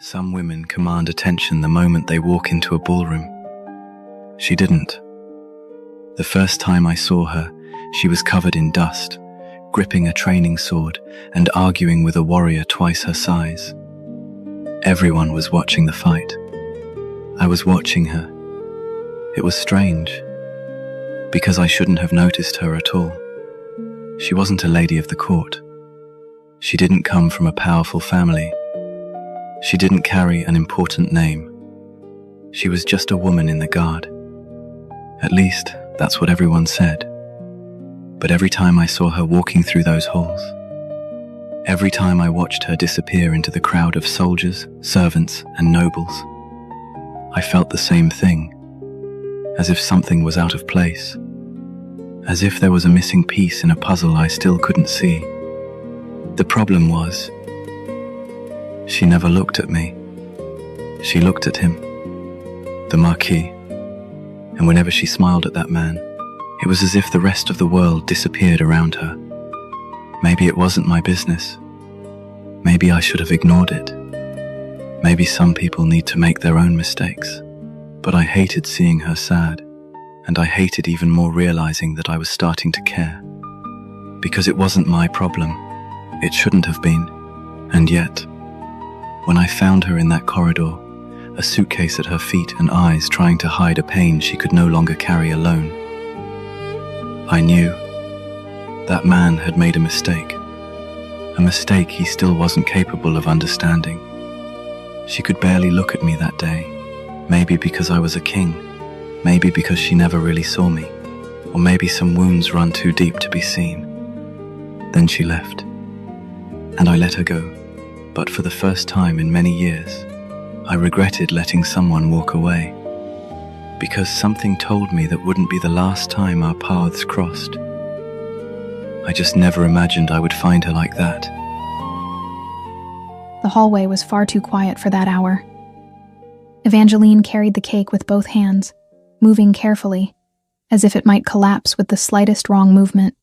Some women command attention the moment they walk into a ballroom. She didn't. The first time I saw her, she was covered in dust, gripping a training sword and arguing with a warrior twice her size. Everyone was watching the fight. I was watching her. It was strange, because I shouldn't have noticed her at all. She wasn't a lady of the court. She didn't come from a powerful family. She didn't carry an important name. She was just a woman in the guard. At least, that's what everyone said. But every time I saw her walking through those halls, every time I watched her disappear into the crowd of soldiers, servants, and nobles, I felt the same thing, as if something was out of place, as if there was a missing piece in a puzzle I still couldn't see. The problem was, she never looked at me. She looked at him, the Marquis, and whenever she smiled at that man, it was as if the rest of the world disappeared around her. Maybe it wasn't my business. Maybe I should have ignored it. Maybe some people need to make their own mistakes. But I hated seeing her sad, and I hated even more realizing that I was starting to care. Because it wasn't my problem. It shouldn't have been. And yet, when I found her in that corridor, a suitcase at her feet and eyes trying to hide a pain she could no longer carry alone, I knew that man had made a mistake he still wasn't capable of understanding. She could barely look at me that day, maybe because I was a king, maybe because she never really saw me, or maybe some wounds run too deep to be seen. Then she left, and I let her go. But for the first time in many years, I regretted letting someone walk away, because something told me that wouldn't be the last time our paths crossed. I just never imagined I would find her like that. The hallway was far too quiet for that hour. Evangeline carried the cake with both hands, moving carefully, as if it might collapse with the slightest wrong movement.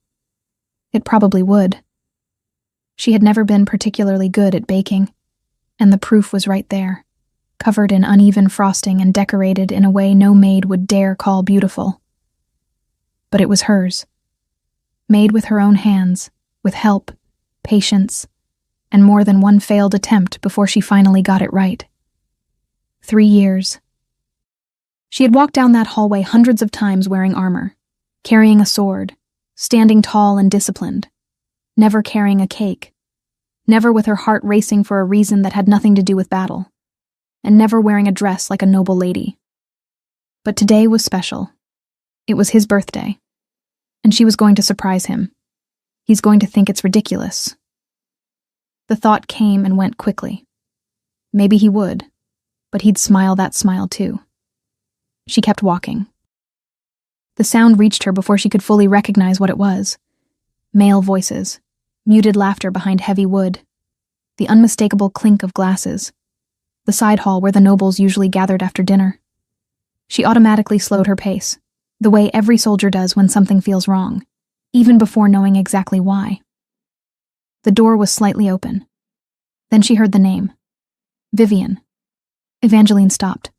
It probably would. She had never been particularly good at baking, and the proof was right there, covered in uneven frosting and decorated in a way no maid would dare call beautiful. But it was hers. Made with her own hands, with help, patience, and more than one failed attempt before she finally got it right. 3 years. She had walked down that hallway hundreds of times wearing armor, carrying a sword, standing tall and disciplined, never carrying a cake, never with her heart racing for a reason that had nothing to do with battle, and never wearing a dress like a noble lady. But today was special. It was his birthday, and she was going to surprise him. He's going to think it's ridiculous. The thought came and went quickly. Maybe he would, but he'd smile that smile too. She kept walking. The sound reached her before she could fully recognize what it was. Male voices, muted laughter behind heavy wood, the unmistakable clink of glasses, the side hall where the nobles usually gathered after dinner. She automatically slowed her pace, the way every soldier does when something feels wrong, even before knowing exactly why. The door was slightly open. Then she heard the name. Vivian. Evangeline stopped.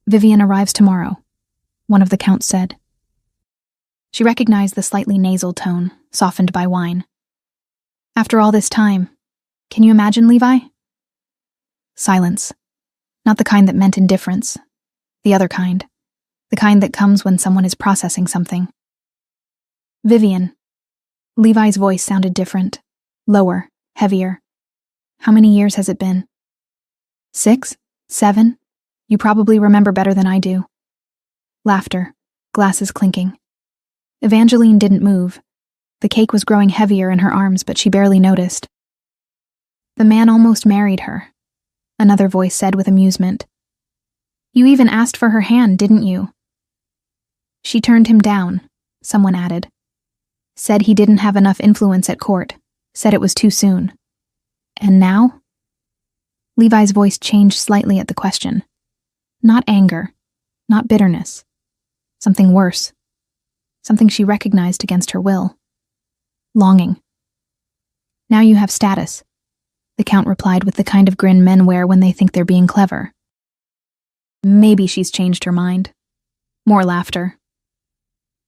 Vivian arrives tomorrow, one of the counts said. She recognized the slightly nasal tone, softened by wine. After all this time, can you imagine, Levi? Silence. Not the kind that meant indifference. The other kind. The kind that comes when someone is processing something. Vivian. Levi's voice sounded different. Lower, heavier. How many years has it been? 6? 7? You probably remember better than I do. Laughter. Glasses clinking. Evangeline didn't move. The cake was growing heavier in her arms, but she barely noticed. The man almost married her, another voice said with amusement. You even asked for her hand, didn't you? She turned him down, someone added. Said he didn't have enough influence at court, said it was too soon. And now? Levi's voice changed slightly at the question. Not anger, not bitterness. Something worse. Something she recognized against her will. Longing. Now you have status. the Count replied with the kind of grin men wear when they think they're being clever. Maybe she's changed her mind. More laughter.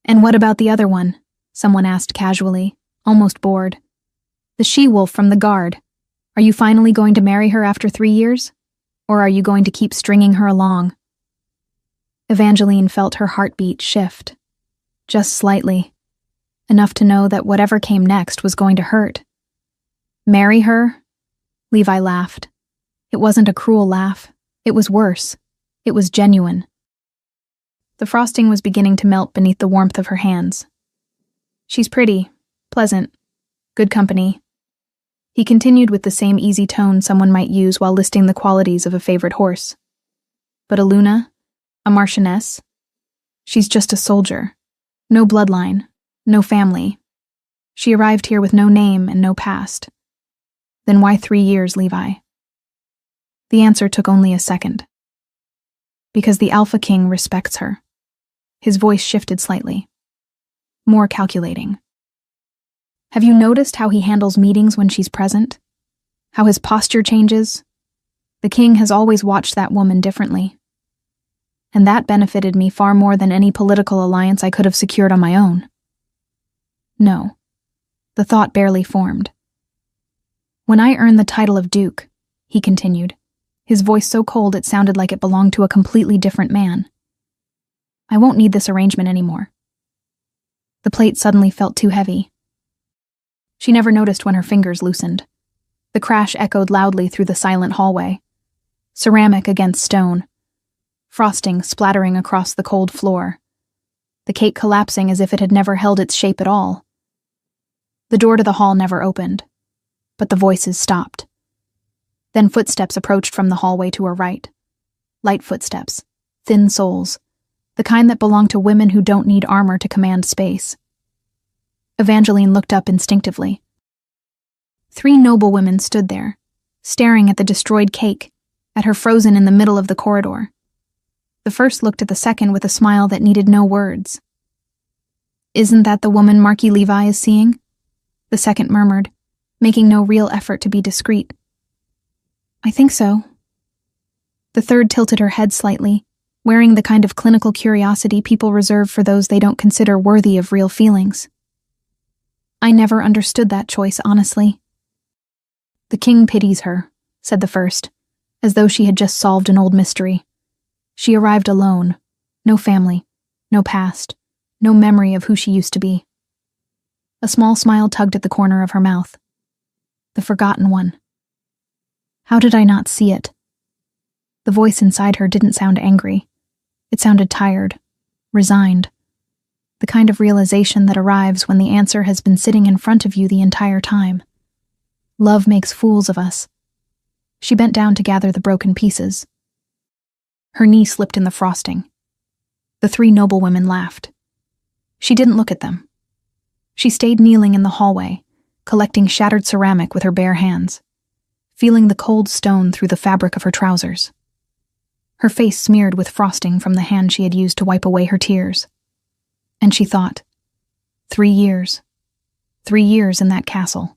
And what about the other one? Someone asked casually, almost bored. The she-wolf from the guard. Are you finally going to marry her after 3 years? Or are you going to keep stringing her along? Evangeline felt her heartbeat shift. Just slightly. Enough to know that whatever came next was going to hurt. Marry her? Levi laughed. It wasn't a cruel laugh. It was worse. It was genuine. The frosting was beginning to melt beneath the warmth of her hands. She's pretty, pleasant, good company. He continued with the same easy tone someone might use while listing the qualities of a favorite horse. But a Luna, a marchioness, she's just a soldier. No bloodline, no family. She arrived here with no name and no past. Then why 3 years, Levi? The answer took only a second. Because the Alpha King respects her. His voice shifted slightly. More calculating. Have you noticed how he handles meetings when she's present? How his posture changes? The king has always watched that woman differently. And that benefited me far more than any political alliance I could have secured on my own. No. The thought barely formed. When I earned the title of Duke, he continued, his voice so cold it sounded like it belonged to a completely different man. I won't need this arrangement anymore. The plate suddenly felt too heavy. She never noticed when her fingers loosened. The crash echoed loudly through the silent hallway. Ceramic against stone. Frosting splattering across the cold floor. The cake collapsing as if it had never held its shape at all. The door to the hall never opened, but the voices stopped. Then footsteps approached from the hallway to her right. Light footsteps, thin soles, the kind that belong to women who don't need armor to command space. Evangeline looked up instinctively. 3 noble women stood there, staring at the destroyed cake, at her frozen in the middle of the corridor. The first looked at the second with a smile that needed no words. Isn't that the woman Marquis Levi is seeing? The second murmured, making no real effort to be discreet. I think so. The third tilted her head slightly, wearing the kind of clinical curiosity people reserve for those they don't consider worthy of real feelings. I never understood that choice, honestly. The king pities her, said the first, as though she had just solved an old mystery. She arrived alone, no family, no past, no memory of who she used to be. A small smile tugged at the corner of her mouth. The forgotten one. How did I not see it? The voice inside her didn't sound angry. It sounded tired, resigned. The kind of realization that arrives when the answer has been sitting in front of you the entire time. Love makes fools of us. She bent down to gather the broken pieces. Her knee slipped in the frosting. The 3 noblewomen laughed. She didn't look at them. She stayed kneeling in the hallway, collecting shattered ceramic with her bare hands, feeling the cold stone through the fabric of her trousers. Her face smeared with frosting from the hand she had used to wipe away her tears. And she thought, 3 years. 3 years in that castle.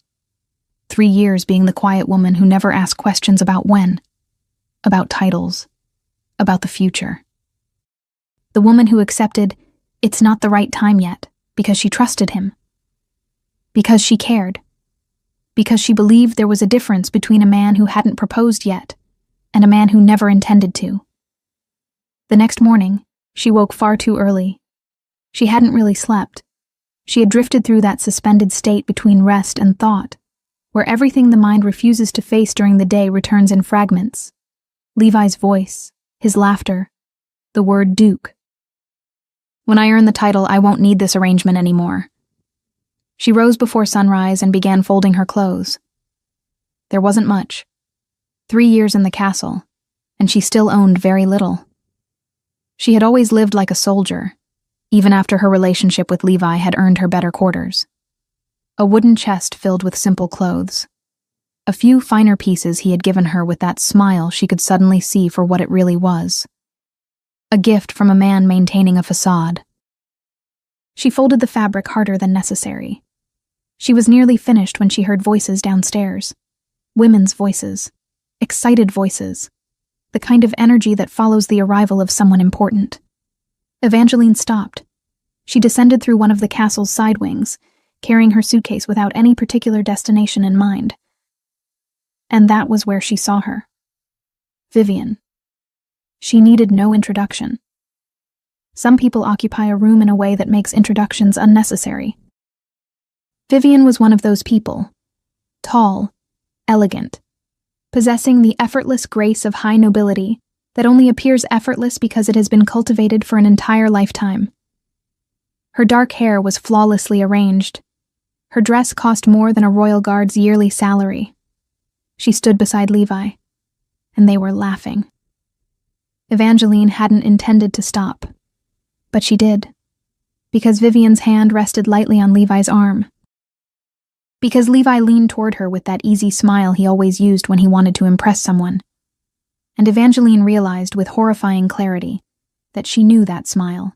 3 years being the quiet woman who never asked questions about when, about titles, about the future. The woman who accepted, it's not the right time yet, because she trusted him. Because she cared. Because she believed there was a difference between a man who hadn't proposed yet and a man who never intended to. The next morning, she woke far too early. She hadn't really slept. She had drifted through that suspended state between rest and thought, where everything the mind refuses to face during the day returns in fragments. Levi's voice, his laughter, the word Duke. When I earn the title, I won't need this arrangement anymore. She rose before sunrise and began folding her clothes. There wasn't much. 3 years in the castle, and she still owned very little. She had always lived like a soldier, even after her relationship with Levi had earned her better quarters. A wooden chest filled with simple clothes. A few finer pieces he had given her with that smile she could suddenly see for what it really was. A gift from a man maintaining a facade. She folded the fabric harder than necessary. She was nearly finished when she heard voices downstairs. Women's voices. Excited voices. The kind of energy that follows the arrival of someone important. Evangeline stopped. She descended through one of the castle's side wings, carrying her suitcase without any particular destination in mind. And that was where she saw her. Vivian. She needed no introduction. Some people occupy a room in a way that makes introductions unnecessary. Vivian was one of those people. Tall, elegant, possessing the effortless grace of high nobility that only appears effortless because it has been cultivated for an entire lifetime. Her dark hair was flawlessly arranged. Her dress cost more than a royal guard's yearly salary. She stood beside Levi, and they were laughing. Evangeline hadn't intended to stop, but she did, because Vivian's hand rested lightly on Levi's arm. Because Levi leaned toward her with that easy smile he always used when he wanted to impress someone. And Evangeline realized with horrifying clarity that she knew that smile.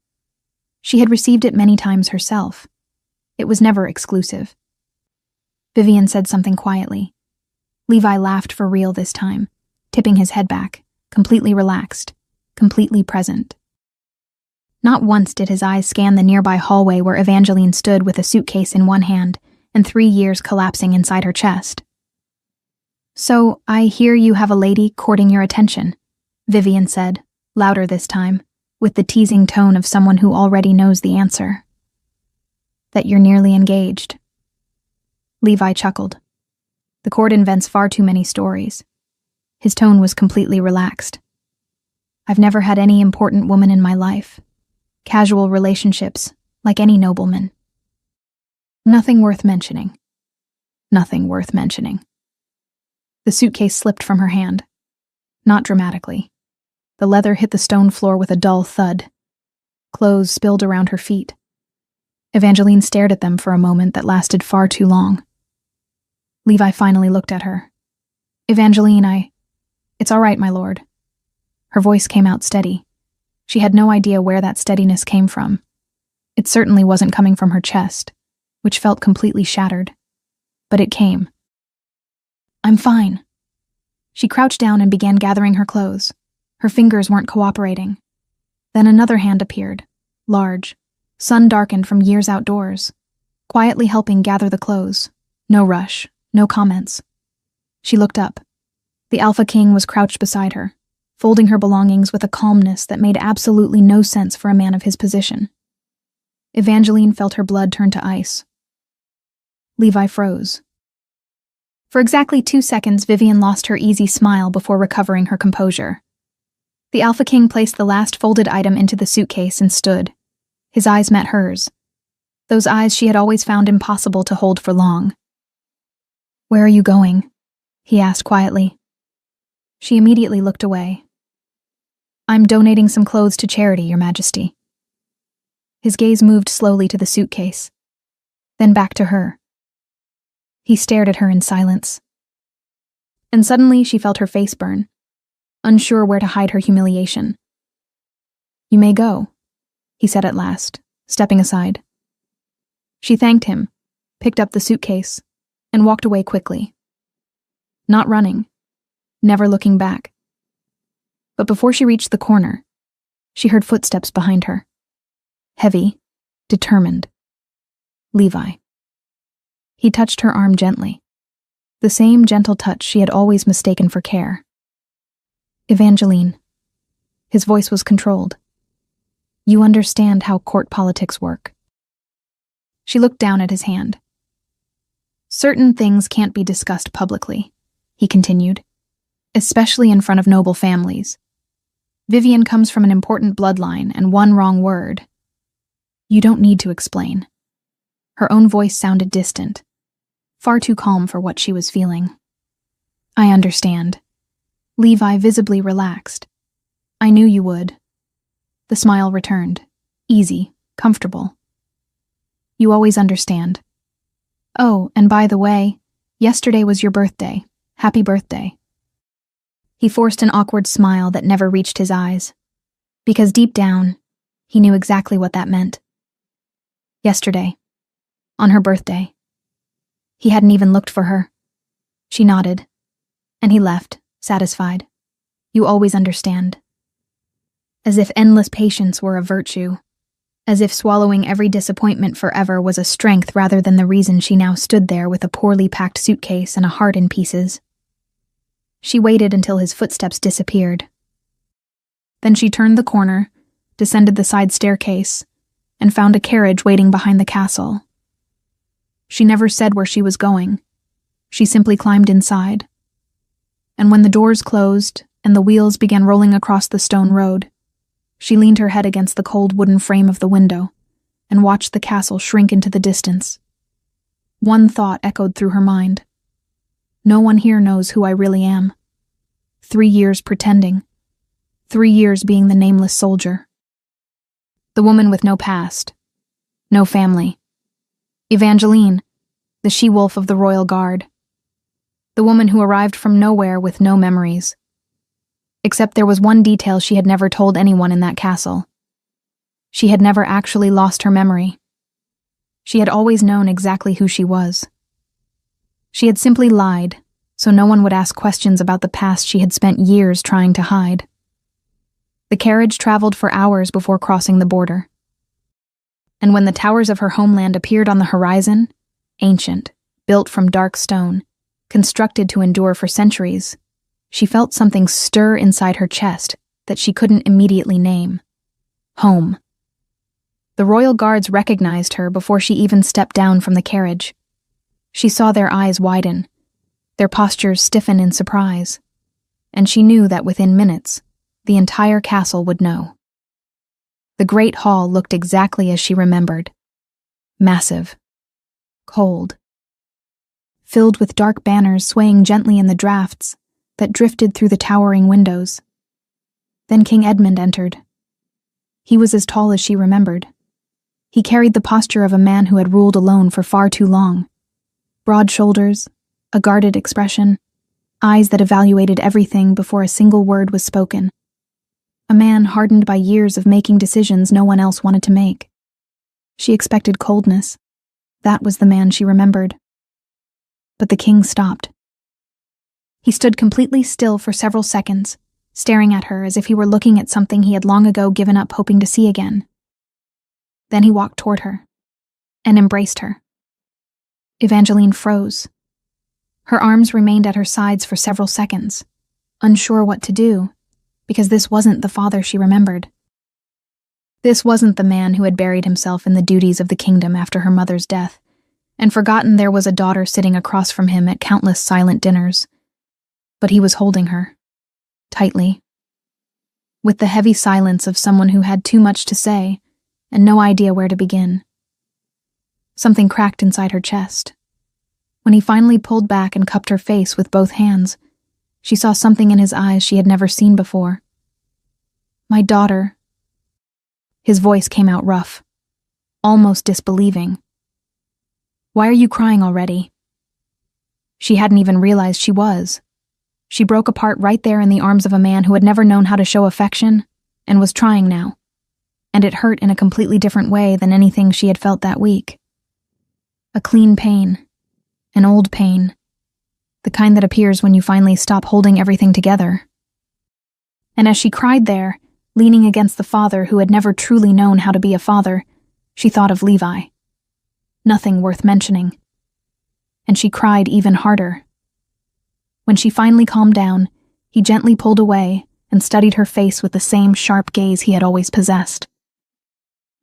She had received it many times herself. It was never exclusive. Vivian said something quietly. Levi laughed for real this time, tipping his head back, completely relaxed, completely present. Not once did his eyes scan the nearby hallway where Evangeline stood with a suitcase in one hand and 3 years collapsing inside her chest. "So, I hear you have a lady courting your attention," Vivian said, louder this time, with the teasing tone of someone who already knows the answer. "That you're nearly engaged." Levi chuckled. The court invents far too many stories. His tone was completely relaxed. "I've never had any important woman in my life. Casual relationships, like any nobleman. Nothing worth mentioning. Nothing worth mentioning." The suitcase slipped from her hand. Not dramatically. The leather hit the stone floor with a dull thud. Clothes spilled around her feet. Evangeline stared at them for a moment that lasted far too long. Levi finally looked at her. "Evangeline, It's all right, my lord." Her voice came out steady. She had no idea where that steadiness came from. It certainly wasn't coming from her chest, which felt completely shattered. But it came. "I'm fine." She crouched down and began gathering her clothes. Her fingers weren't cooperating. Then another hand appeared, large, sun-darkened from years outdoors, quietly helping gather the clothes. No rush, no comments. She looked up. The Alpha King was crouched beside her, folding her belongings with a calmness that made absolutely no sense for a man of his position. Evangeline felt her blood turn to ice. Levi froze. For exactly 2 seconds, Vivian lost her easy smile before recovering her composure. The Alpha King placed the last folded item into the suitcase and stood. His eyes met hers. Those eyes she had always found impossible to hold for long. "Where are you going?" he asked quietly. She immediately looked away. "I'm donating some clothes to charity, Your Majesty." His gaze moved slowly to the suitcase, then back to her. He stared at her in silence. And suddenly she felt her face burn, unsure where to hide her humiliation. "You may go," he said at last, stepping aside. She thanked him, picked up the suitcase, and walked away quickly. Not running, never looking back. But before she reached the corner, she heard footsteps behind her. Heavy, determined. Levi. He touched her arm gently, the same gentle touch she had always mistaken for care. "Evangeline." His voice was controlled. "You understand how court politics work." She looked down at his hand. "Certain things can't be discussed publicly," he continued, "especially in front of noble families. Vivian comes from an important bloodline, and one wrong word. You don't need to explain." Her own voice sounded distant, far too calm for what she was feeling. "I understand." Levi visibly relaxed. "I knew you would." The smile returned, easy, comfortable. "You always understand. Oh, and by the way, yesterday was your birthday. Happy birthday." He forced an awkward smile that never reached his eyes, because deep down, he knew exactly what that meant. Yesterday, on her birthday. He hadn't even looked for her. She nodded, And he left, satisfied. You always understand. As if endless patience were a virtue. As if swallowing every disappointment forever was a strength rather than the reason she now stood there with a poorly packed suitcase and a heart in pieces. She waited until his footsteps disappeared. Then she turned the corner, descended the side staircase, and found a carriage waiting behind the castle. She never said where she was going. She simply climbed inside. And when the doors closed and the wheels began rolling across the stone road, she leaned her head against the cold wooden frame of the window and watched the castle shrink into the distance. One thought echoed through her mind. No one here knows who I really am. 3 years pretending. 3 years being the nameless soldier. The woman with no past. No family. Evangeline, the she-wolf of the royal guard. The woman who arrived from nowhere with no memories. Except there was one detail she had never told anyone in that castle. She had never actually lost her memory. She had always known exactly who she was. She had simply lied, so no one would ask questions about the past she had spent years trying to hide. The carriage traveled for hours before crossing the border. And when the towers of her homeland appeared on the horizon, ancient, built from dark stone, constructed to endure for centuries, she felt something stir inside her chest that she couldn't immediately name. Home. The royal guards recognized her before she even stepped down from the carriage. She saw their eyes widen, their postures stiffen in surprise, and she knew that within minutes, the entire castle would know. The great hall looked exactly as she remembered. Massive. Cold. Filled with dark banners swaying gently in the drafts that drifted through the towering windows. Then King Edmund entered. He was as tall as she remembered. He carried the posture of a man who had ruled alone for far too long. Broad shoulders, a guarded expression, eyes that evaluated everything before a single word was spoken. A man hardened by years of making decisions no one else wanted to make. She expected coldness. That was the man she remembered. But the king stopped. He stood completely still for several seconds, staring at her as if he were looking at something he had long ago given up hoping to see again. Then he walked toward her and embraced her. Evangeline froze. Her arms remained at her sides for several seconds, unsure what to do, because this wasn't the father she remembered. This wasn't the man who had buried himself in the duties of the kingdom after her mother's death, and forgotten there was a daughter sitting across from him at countless silent dinners. But he was holding her, tightly, with the heavy silence of someone who had too much to say and no idea where to begin. Something cracked inside her chest. When he finally pulled back and cupped her face with both hands, she saw something in his eyes she had never seen before. My daughter. His voice came out rough, almost disbelieving. Why are you crying already? She hadn't even realized she was. She broke apart right there in the arms of a man who had never known how to show affection, and was trying now. And it hurt in a completely different way than anything she had felt that week. A clean pain. An old pain. The kind that appears when you finally stop holding everything together. And as she cried there, leaning against the father who had never truly known how to be a father, she thought of Levi. Nothing worth mentioning. And she cried even harder. When she finally calmed down, he gently pulled away and studied her face with the same sharp gaze he had always possessed.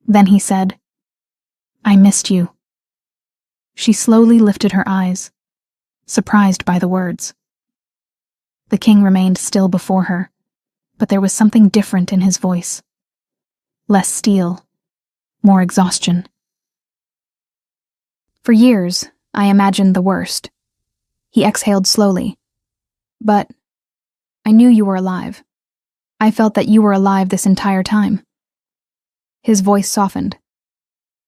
Then he said, I missed you. She slowly lifted her eyes, surprised by the words. The king remained still before her, but there was something different in his voice. Less steel, more exhaustion. For years, I imagined the worst. He exhaled slowly. But I knew you were alive. I felt that you were alive this entire time. His voice softened.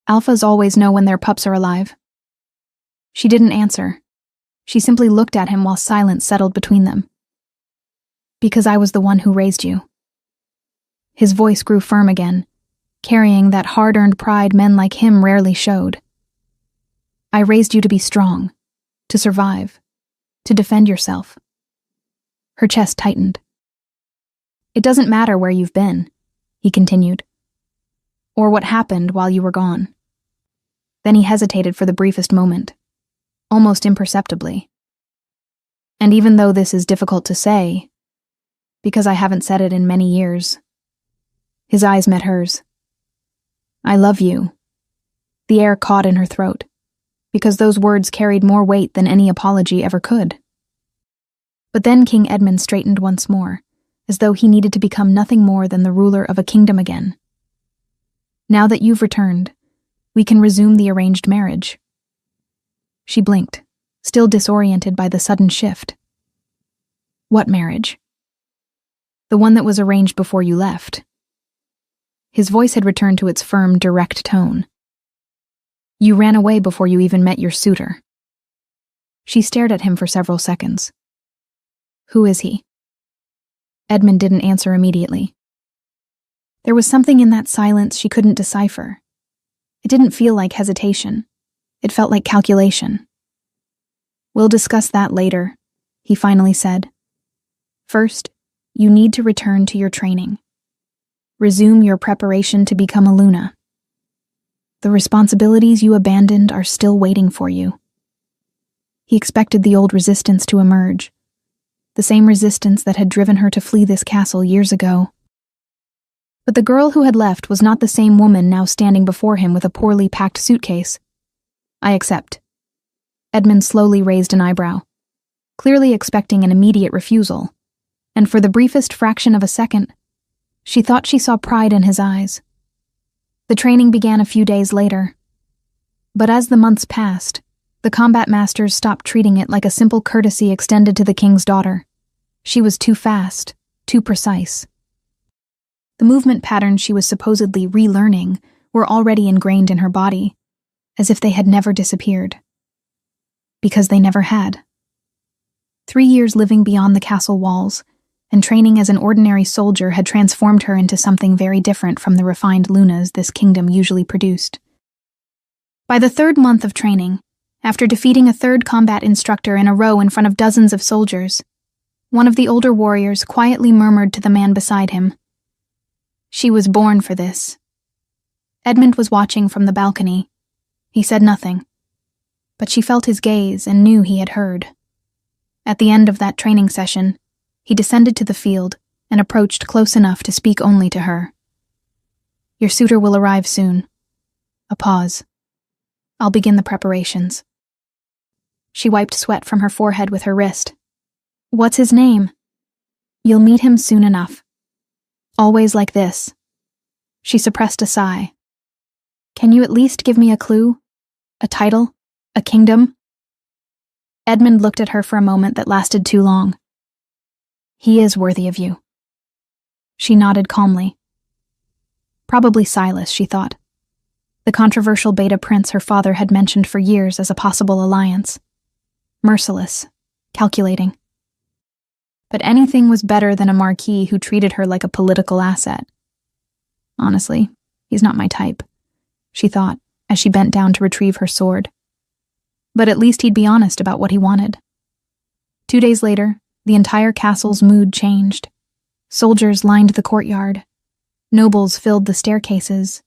Alphas always know when their pups are alive. She didn't answer. She simply looked at him while silence settled between them. Because I was the one who raised you. His voice grew firm again, carrying that hard-earned pride men like him rarely showed. I raised you to be strong, to survive, to defend yourself. Her chest tightened. "It doesn't matter where you've been," he continued, "or what happened while you were gone." Then he hesitated for the briefest moment, almost imperceptibly. "And even though this is difficult to say, because I haven't said it in many years," his eyes met hers. "I love you." The air caught in her throat, because those words carried more weight than any apology ever could. But then King Edmund straightened once more, as though he needed to become nothing more than the ruler of a kingdom again. "Now that you've returned, we can resume the arranged marriage." She blinked, still disoriented by the sudden shift. "What marriage?" "The one that was arranged before you left." His voice had returned to its firm, direct tone. "You ran away before you even met your suitor." She stared at him for several seconds. "Who is he?" Edmund didn't answer immediately. There was something in that silence she couldn't decipher. It didn't feel like hesitation. It felt like calculation. "We'll discuss that later," he finally said. "First, you need to return to your training. Resume your preparation to become a Luna. The responsibilities you abandoned are still waiting for you." He expected the old resistance to emerge, the same resistance that had driven her to flee this castle years ago. But the girl who had left was not the same woman now standing before him with a poorly packed suitcase. "I accept." Edmund slowly raised an eyebrow, clearly expecting an immediate refusal, and for the briefest fraction of a second, she thought she saw pride in his eyes. The training began a few days later. But as the months passed, the combat masters stopped treating it like a simple courtesy extended to the king's daughter. She was too fast, too precise. The movement patterns she was supposedly relearning were already ingrained in her body, as if they had never disappeared. Because they never had. 3 years living beyond the castle walls, and training as an ordinary soldier had transformed her into something very different from the refined Lunas this kingdom usually produced. By the 3rd month of training, after defeating a 3rd combat instructor in a row in front of dozens of soldiers, one of the older warriors quietly murmured to the man beside him, "She was born for this." Edmund was watching from the balcony. He said nothing, but she felt his gaze and knew he had heard. At the end of that training session, he descended to the field and approached close enough to speak only to her. "Your suitor will arrive soon." A pause. "I'll begin the preparations." She wiped sweat from her forehead with her wrist. "What's his name?" "You'll meet him soon enough. Always like this." She suppressed a sigh. "Can you at least give me a clue? A title? A kingdom?" Edmund looked at her for a moment that lasted too long. "He is worthy of you." She nodded calmly. Probably Silas, she thought. The controversial beta prince her father had mentioned for years as a possible alliance. Merciless, calculating. But anything was better than a marquis who treated her like a political asset. Honestly, he's not my type, she thought as she bent down to retrieve her sword. But at least he'd be honest about what he wanted. 2 days later, the entire castle's mood changed. Soldiers lined the courtyard. Nobles filled the staircases.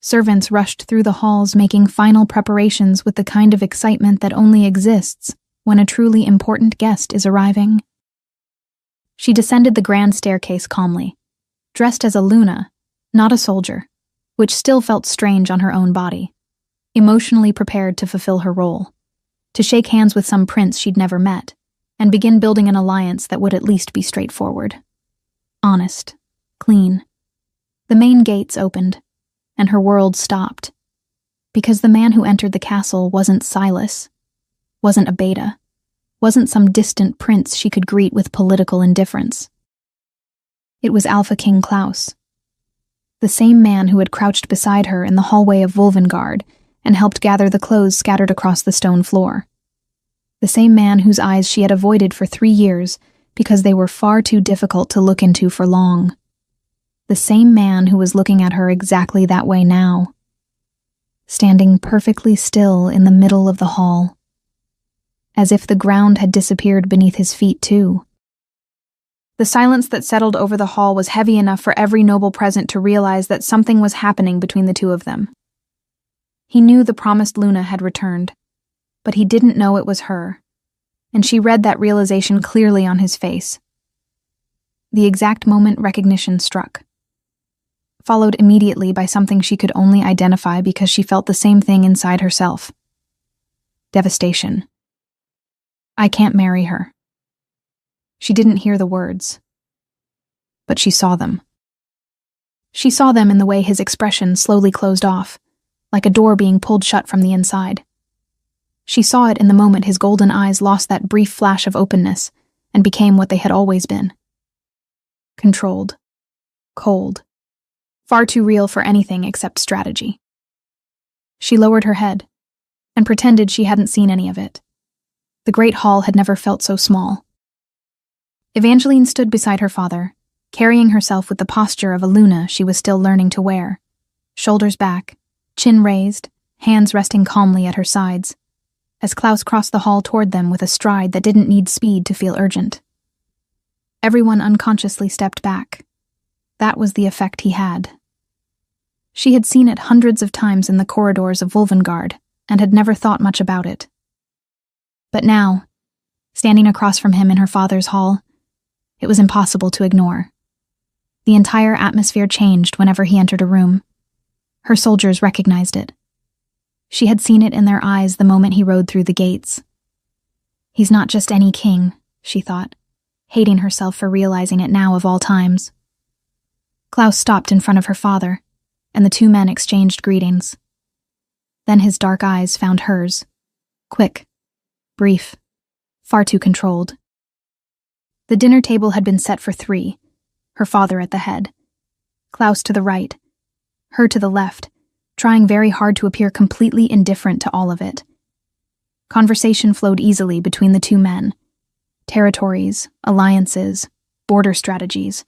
Servants rushed through the halls making final preparations with the kind of excitement that only exists when a truly important guest is arriving. She descended the grand staircase calmly, dressed as a Luna, not a soldier, which still felt strange on her own body, emotionally prepared to fulfill her role, to shake hands with some prince she'd never met, and begin building an alliance that would at least be straightforward. Honest. Clean. The main gates opened, and her world stopped. Because the man who entered the castle wasn't Silas, wasn't a beta, wasn't some distant prince she could greet with political indifference. It was Alpha King Klaus, the same man who had crouched beside her in the hallway of Wolvengard and helped gather the clothes scattered across the stone floor. The same man whose eyes she had avoided for 3 years because they were far too difficult to look into for long. The same man who was looking at her exactly that way now, standing perfectly still in the middle of the hall, as if the ground had disappeared beneath his feet too. The silence that settled over the hall was heavy enough for every noble present to realize that something was happening between the two of them. He knew the promised Luna had returned, but he didn't know it was her, and she read that realization clearly on his face. The exact moment recognition struck, followed immediately by something she could only identify because she felt the same thing inside herself. Devastation. I can't marry her. She didn't hear the words, but she saw them. She saw them in the way his expression slowly closed off, like a door being pulled shut from the inside. She saw it in the moment his golden eyes lost that brief flash of openness and became what they had always been. Controlled. Cold. Far too real for anything except strategy. She lowered her head and pretended she hadn't seen any of it. The great hall had never felt so small. Evangeline stood beside her father, carrying herself with the posture of a Luna she was still learning to wear. Shoulders back, chin raised, hands resting calmly at her sides, as Klaus crossed the hall toward them with a stride that didn't need speed to feel urgent. Everyone unconsciously stepped back. That was the effect he had. She had seen it hundreds of times in the corridors of Wolvengard and had never thought much about it. But now, standing across from him in her father's hall, it was impossible to ignore. The entire atmosphere changed whenever he entered a room. Her soldiers recognized it. She had seen it in their eyes the moment he rode through the gates. He's not just any king, she thought, hating herself for realizing it now of all times. Klaus stopped in front of her father, and the two men exchanged greetings. Then his dark eyes found hers. Quick, brief, far too controlled. The dinner table had been set for 3, her father at the head, Klaus to the right, her to the left, trying very hard to appear completely indifferent to all of it. Conversation flowed easily between the two men. Territories, alliances, border strategies.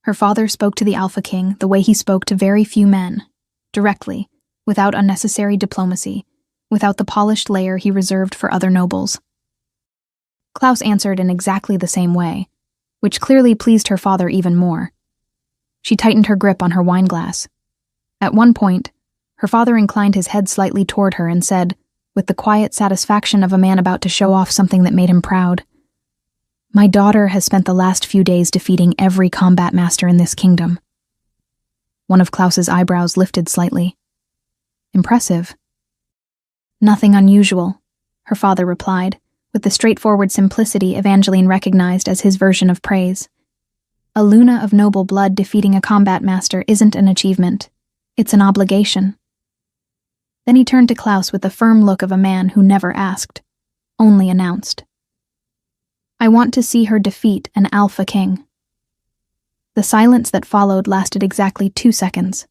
Her father spoke to the Alpha King the way he spoke to very few men, directly, without unnecessary diplomacy, without the polished layer he reserved for other nobles. Klaus answered in exactly the same way, which clearly pleased her father even more. She tightened her grip on her wineglass. At one point, her father inclined his head slightly toward her and said, with the quiet satisfaction of a man about to show off something that made him proud, "My daughter has spent the last few days defeating every combat master in this kingdom." One of Klaus's eyebrows lifted slightly. Impressive. "Nothing unusual," her father replied, with the straightforward simplicity Evangeline recognized as his version of praise. A Luna of noble blood defeating a combat master isn't an achievement. It's an obligation. Then he turned to Klaus with the firm look of a man who never asked, only announced. "I want to see her defeat an Alpha King." The silence that followed lasted exactly 2 seconds.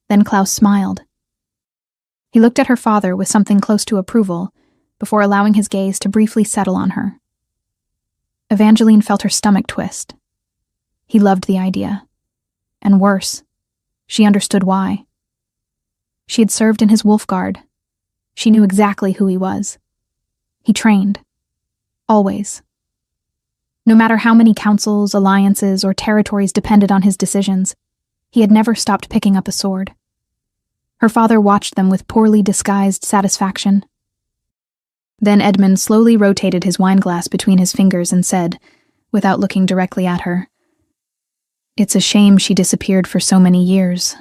Then Klaus smiled. He looked at her father with something close to approval, before allowing his gaze to briefly settle on her. Evangeline felt her stomach twist. He loved the idea. And worse, she understood why. She had served in his wolf guard. She knew exactly who he was. He trained. Always. No matter how many councils, alliances, or territories depended on his decisions, he had never stopped picking up a sword. Her father watched them with poorly disguised satisfaction. Then Edmund slowly rotated his wineglass between his fingers and said, without looking directly at her, "It's a shame she disappeared for so many years.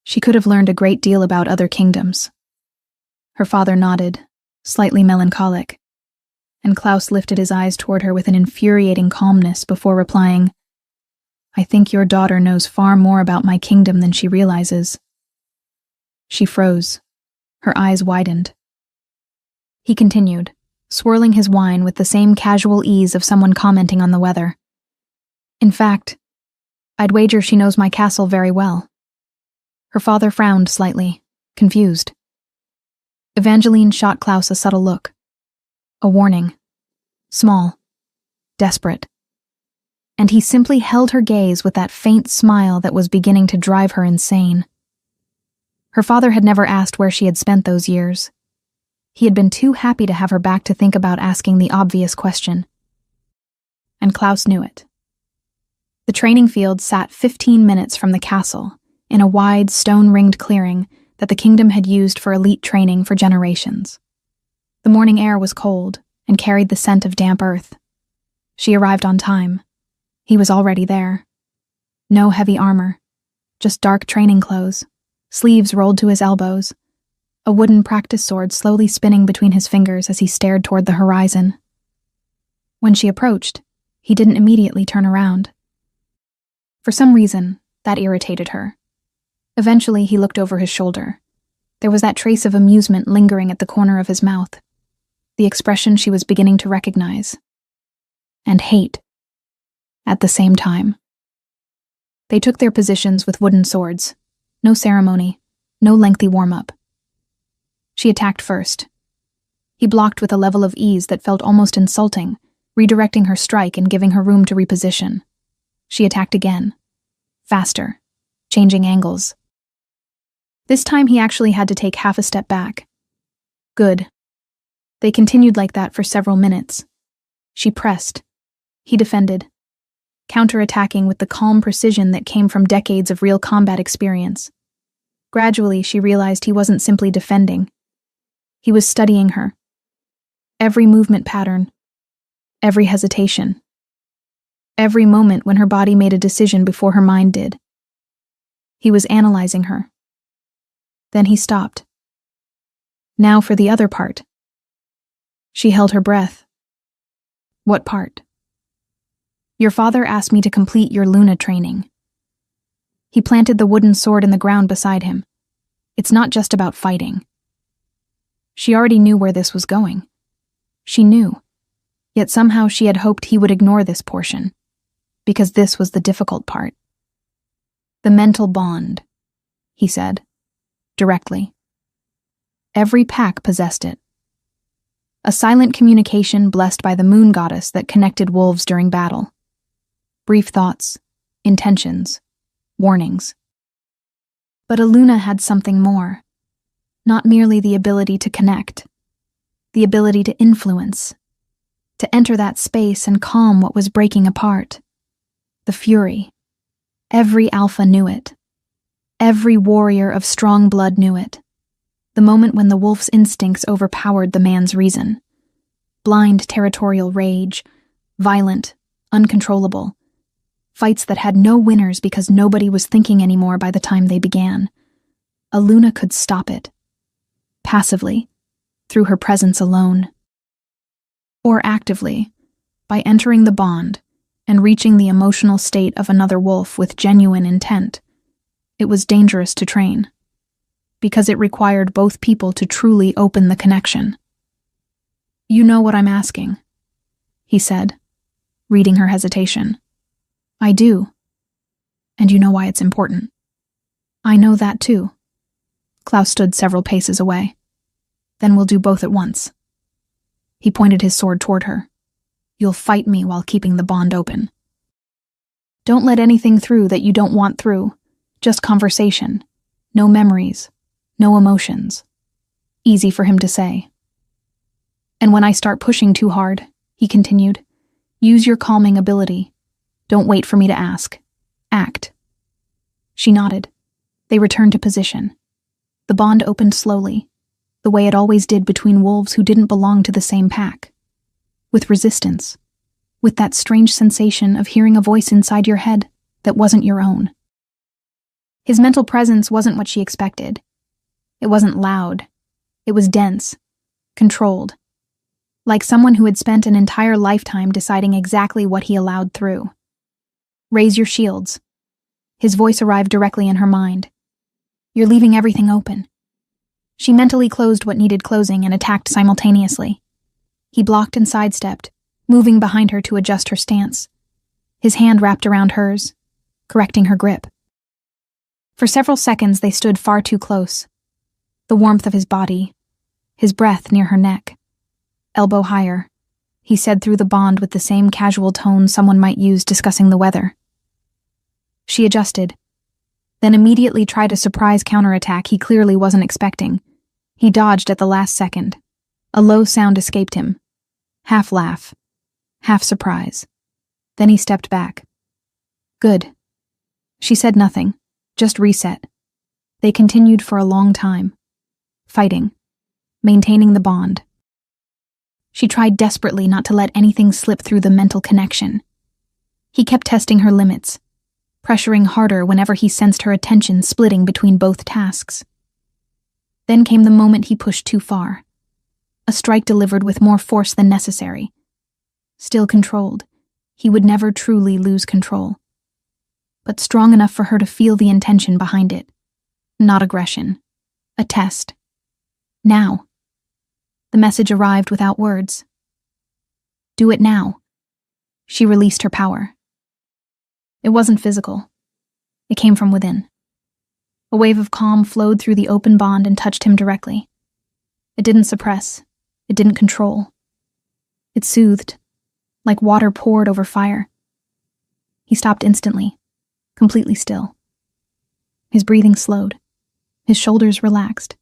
She could have learned a great deal about other kingdoms." Her father nodded, slightly melancholic, and Klaus lifted his eyes toward her with an infuriating calmness before replying, "I think your daughter knows far more about my kingdom than she realizes." She froze. Her eyes widened. He continued, swirling his wine with the same casual ease of someone commenting on the weather. "In fact, I'd wager she knows my castle very well." Her father frowned slightly, confused. Evangeline shot Klaus a subtle look. A warning. Small. Desperate. And he simply held her gaze with that faint smile that was beginning to drive her insane. Her father had never asked where she had spent those years. He had been too happy to have her back to think about asking the obvious question. and Klaus knew it. The training field sat 15 minutes from the castle, in a wide, stone-ringed clearing that the kingdom had used for elite training for generations. The morning air was cold and carried the scent of damp earth. She arrived on time. He was already there. No heavy armor, just dark training clothes, sleeves rolled to his elbows, a wooden practice sword slowly spinning between his fingers as he stared toward the horizon. When she approached, he didn't immediately turn around. For some reason, that irritated her. Eventually, he looked over his shoulder. There was that trace of amusement lingering at the corner of his mouth, the expression she was beginning to recognize. And hate. At the same time. They took their positions with wooden swords. No ceremony, no lengthy warm-up. She attacked first. He blocked with a level of ease that felt almost insulting, redirecting her strike and giving her room to reposition. She attacked again. Faster. Changing angles. This time he actually had to take half a step back. Good. They continued like that for several minutes. She pressed. He defended, counterattacking with the calm precision that came from decades of real combat experience. Gradually, she realized he wasn't simply defending. He was studying her. Every movement pattern, every hesitation, every moment when her body made a decision before her mind did. He was analyzing her. Then he stopped. Now for the other part. She held her breath. What part? Your father asked me to complete your Luna training. He planted the wooden sword in the ground beside him. It's not just about fighting. She already knew where this was going. She knew. Yet somehow she had hoped he would ignore this portion, because this was the difficult part. The mental bond, he said, directly. Every pack possessed it. A silent communication blessed by the moon goddess that connected wolves during battle. Brief thoughts, intentions, warnings. But Aluna had something more. Not merely the ability to connect, the ability to influence, to enter that space and calm what was breaking apart. The fury. Every alpha knew it. Every warrior of strong blood knew it. The moment when the wolf's instincts overpowered the man's reason. Blind territorial rage, violent, uncontrollable. Fights that had no winners because nobody was thinking anymore by the time they began. Aluna could stop it. Passively, through her presence alone. Or actively, by entering the bond and reaching the emotional state of another wolf with genuine intent. It was dangerous to train, because it required both people to truly open the connection. You know what I'm asking, he said, reading her hesitation. I do. And you know why it's important. I know that too. Klaus stood several paces away. Then we'll do both at once. He pointed his sword toward her. You'll fight me while keeping the bond open. Don't let anything through that you don't want through. Just conversation. No memories. No emotions. Easy for him to say. And when I start pushing too hard, he continued, use your calming ability. Don't wait for me to ask. Act. She nodded. They returned to position. The bond opened slowly, the way it always did between wolves who didn't belong to the same pack. With resistance. With that strange sensation of hearing a voice inside your head that wasn't your own. His mental presence wasn't what she expected. It wasn't loud. It was dense, controlled. Like someone who had spent an entire lifetime deciding exactly what he allowed through. Raise your shields. His voice arrived directly in her mind. You're leaving everything open. She mentally closed what needed closing and attacked simultaneously. He blocked and sidestepped, moving behind her to adjust her stance. His hand wrapped around hers, correcting her grip. For several seconds they stood far too close. The warmth of his body, his breath near her neck. Elbow higher, he said through the bond with the same casual tone someone might use discussing the weather. She adjusted, then immediately tried a surprise counterattack he clearly wasn't expecting. He dodged at the last second. A low sound escaped him. Half laugh, half surprise. Then he stepped back. Good. She said nothing, just reset. They continued for a long time, fighting, maintaining the bond. She tried desperately not to let anything slip through the mental connection. He kept testing her limits, pressuring harder whenever he sensed her attention splitting between both tasks. Then came the moment he pushed too far. A strike delivered with more force than necessary. Still controlled, he would never truly lose control. But strong enough for her to feel the intention behind it. Not aggression. A test. Now. The message arrived without words. Do it now. She released her power. It wasn't physical. It came from within. A wave of calm flowed through the open bond and touched him directly. It didn't suppress. It didn't control. It soothed, like water poured over fire. He stopped instantly, completely still. His breathing slowed. His shoulders relaxed.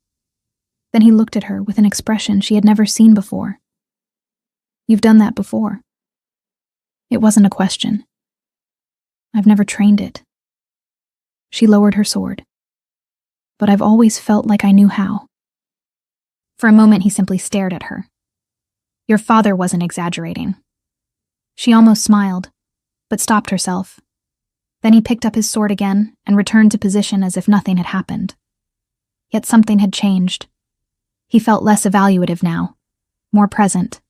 Then he looked at her with an expression she had never seen before. You've done that before. It wasn't a question. I've never trained it. She lowered her sword. But I've always felt like I knew how. For a moment, he simply stared at her. Your father wasn't exaggerating. She almost smiled, but stopped herself. Then he picked up his sword again and returned to position as if nothing had happened. Yet something had changed. He felt less evaluative now, more present.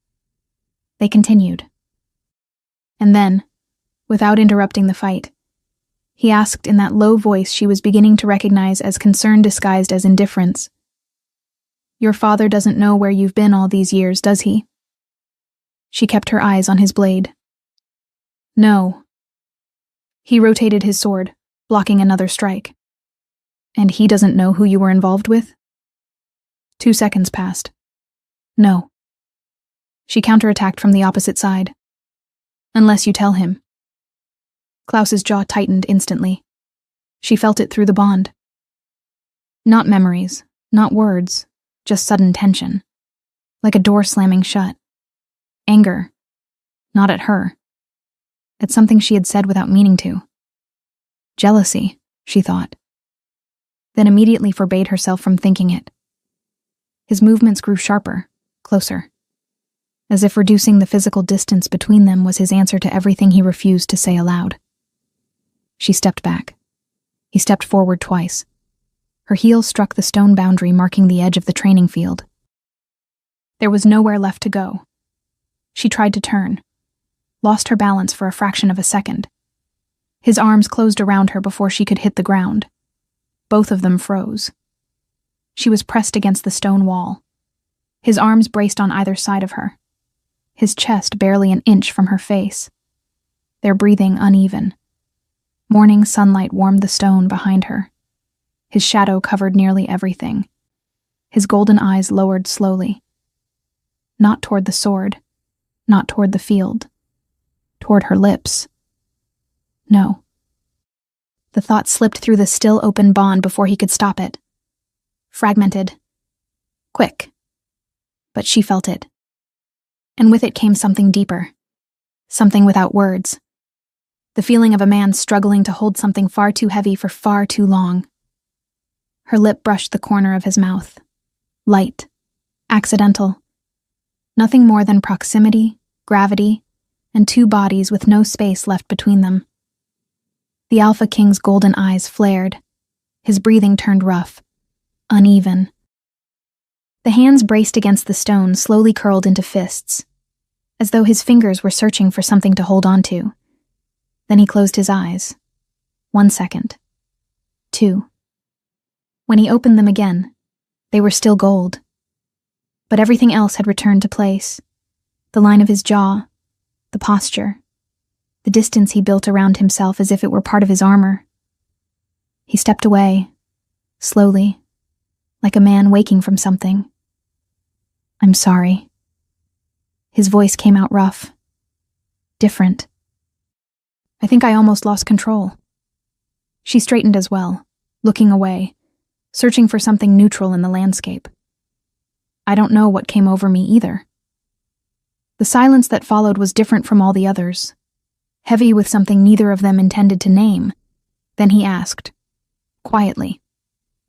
They continued. And then, without interrupting the fight, he asked in that low voice she was beginning to recognize as concern disguised as indifference. Your father doesn't know where you've been all these years, does he? She kept her eyes on his blade. No. He rotated his sword, blocking another strike. And he doesn't know who you were involved with? 2 seconds passed. No. She counterattacked from the opposite side. Unless you tell him. Klaus's jaw tightened instantly. She felt it through the bond. Not memories, not words, just sudden tension. Like a door slamming shut. Anger. Not at her. At something she had said without meaning to. Jealousy, she thought. Then immediately forbade herself from thinking it. His movements grew sharper, closer. As if reducing the physical distance between them was his answer to everything he refused to say aloud. She stepped back. He stepped forward twice. Her heels struck the stone boundary marking the edge of the training field. There was nowhere left to go. She tried to turn, lost her balance for a fraction of a second. His arms closed around her before she could hit the ground. Both of them froze. She was pressed against the stone wall. His arms braced on either side of her. His chest barely an inch from her face. Their breathing uneven. Morning sunlight warmed the stone behind her. His shadow covered nearly everything. His golden eyes lowered slowly. Not toward the sword, not toward the field. Toward her lips. No. The thought slipped through the still open bond before he could stop it. Fragmented. Quick. But she felt it. And with it came something deeper. Something without words. The feeling of a man struggling to hold something far too heavy for far too long. Her lip brushed the corner of his mouth. Light. Accidental. Nothing more than proximity, gravity, and two bodies with no space left between them. The Alpha King's golden eyes flared. His breathing turned rough. Uneven. The hands braced against the stone slowly curled into fists, as though his fingers were searching for something to hold on to. Then he closed his eyes. 1 second. 2. When he opened them again, they were still gold. But everything else had returned to place. The line of his jaw, the posture, the distance he built around himself as if it were part of his armor. He stepped away, slowly, like a man waking from something. I'm sorry. His voice came out rough. Different. I think I almost lost control. She straightened as well, looking away, searching for something neutral in the landscape. I don't know what came over me either. The silence that followed was different from all the others. heavy with something neither of them intended to name. Then he asked, quietly,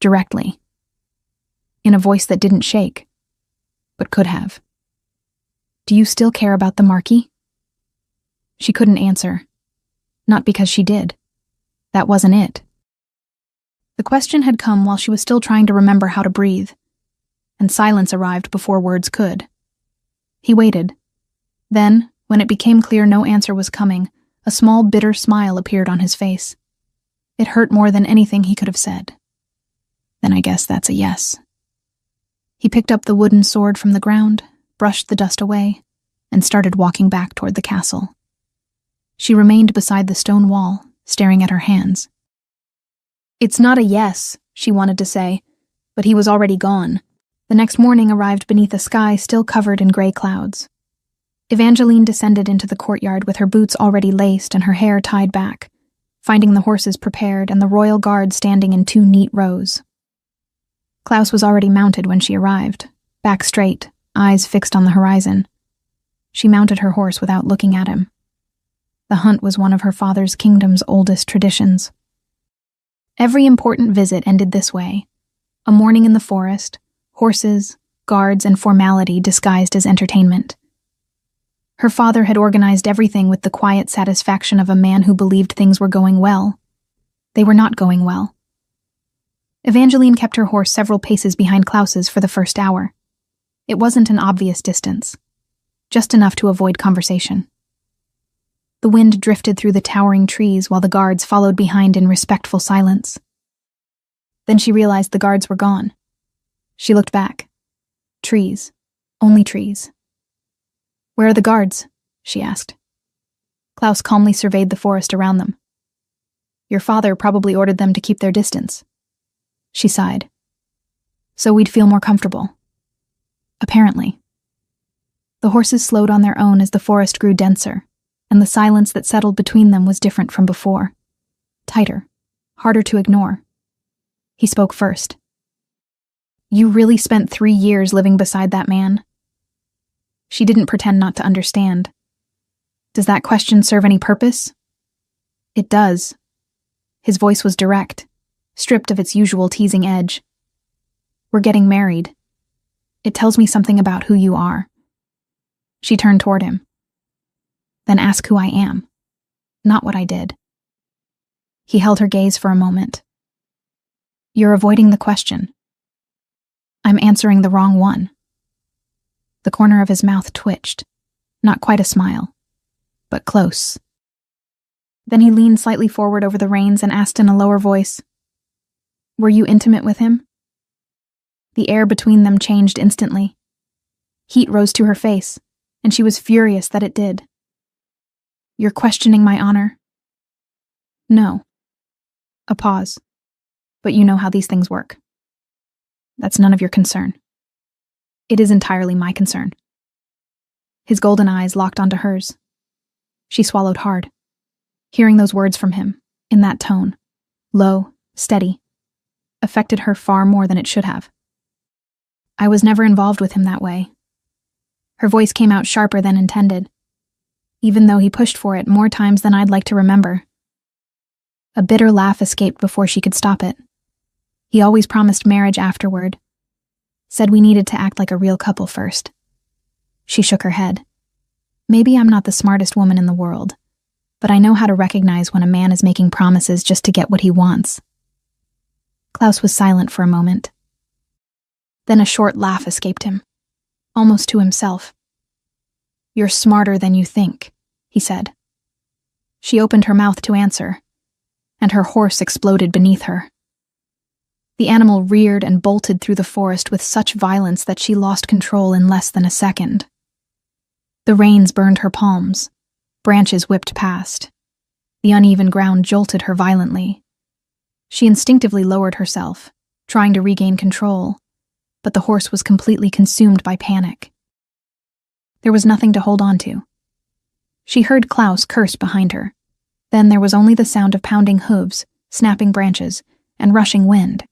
directly, in a voice that didn't shake, but could have. "Do you still care about the Marquis?" She couldn't answer. Not because she did. That wasn't it. The question had come while she was still trying to remember how to breathe, and silence arrived before words could. He waited. Then, when it became clear no answer was coming, a small bitter smile appeared on his face. It hurt more than anything he could have said. "Then I guess that's a yes." He picked up the wooden sword from the ground, brushed the dust away, and started walking back toward the castle. She remained beside the stone wall, staring at her hands. "It's not a yes," she wanted to say, but he was already gone. The next morning arrived beneath a sky still covered in gray clouds. Evangeline descended into the courtyard with her boots already laced and her hair tied back, finding the horses prepared and the royal guard standing in 2 neat rows. Klaus was already mounted when she arrived, back straight, eyes fixed on the horizon. She mounted her horse without looking at him. The hunt was one of her father's kingdom's oldest traditions. Every important visit ended this way: a morning in the forest, horses, guards, and formality disguised as entertainment. Her father had organized everything with the quiet satisfaction of a man who believed things were going well. They were not going well. Evangeline kept her horse several paces behind Klaus's for the first hour. It wasn't an obvious distance, just enough to avoid conversation. The wind drifted through the towering trees while the guards followed behind in respectful silence. Then she realized the guards were gone. She looked back. Trees. Only trees. "Where are the guards?" she asked. Klaus calmly surveyed the forest around them. "Your father probably ordered them to keep their distance." She sighed. "So we'd feel more comfortable." Apparently. The horses slowed on their own as the forest grew denser, and the silence that settled between them was different from before. Tighter, harder to ignore. He spoke first. "You really spent 3 years living beside that man?" She didn't pretend not to understand. "Does that question serve any purpose?" "It does." His voice was direct, stripped of its usual teasing edge. "We're getting married. It tells me something about who you are." She turned toward him. "Then ask who I am, not what I did." He held her gaze for a moment. "You're avoiding the question." "I'm answering the wrong one." The corner of his mouth twitched, not quite a smile, but close. Then he leaned slightly forward over the reins and asked in a lower voice, "Were you intimate with him?" The air between them changed instantly. Heat rose to her face, and she was furious that it did. "You're questioning my honor?" "No." A pause. "But you know how these things work." "That's none of your concern." "It is entirely my concern." His golden eyes locked onto hers. She swallowed hard. Hearing those words from him, in that tone, low, steady, affected her far more than it should have. "I was never involved with him that way." Her voice came out sharper than intended, even though he pushed for it more times than I'd like to remember. A bitter laugh escaped before she could stop it. He always promised marriage afterward. Said we needed to act like a real couple first. She shook her head. "Maybe I'm not the smartest woman in the world, but I know how to recognize when a man is making promises just to get what he wants." Klaus was silent for a moment. Then a short laugh escaped him, almost to himself. "You're smarter than you think," he said. She opened her mouth to answer, and her horse exploded beneath her. The animal reared and bolted through the forest with such violence that she lost control in less than a second. The rains burned her palms. Branches whipped past. The uneven ground jolted her violently. She instinctively lowered herself, trying to regain control, but the horse was completely consumed by panic. There was nothing to hold on to. She heard Klaus curse behind her. Then there was only the sound of pounding hooves, snapping branches, and rushing wind.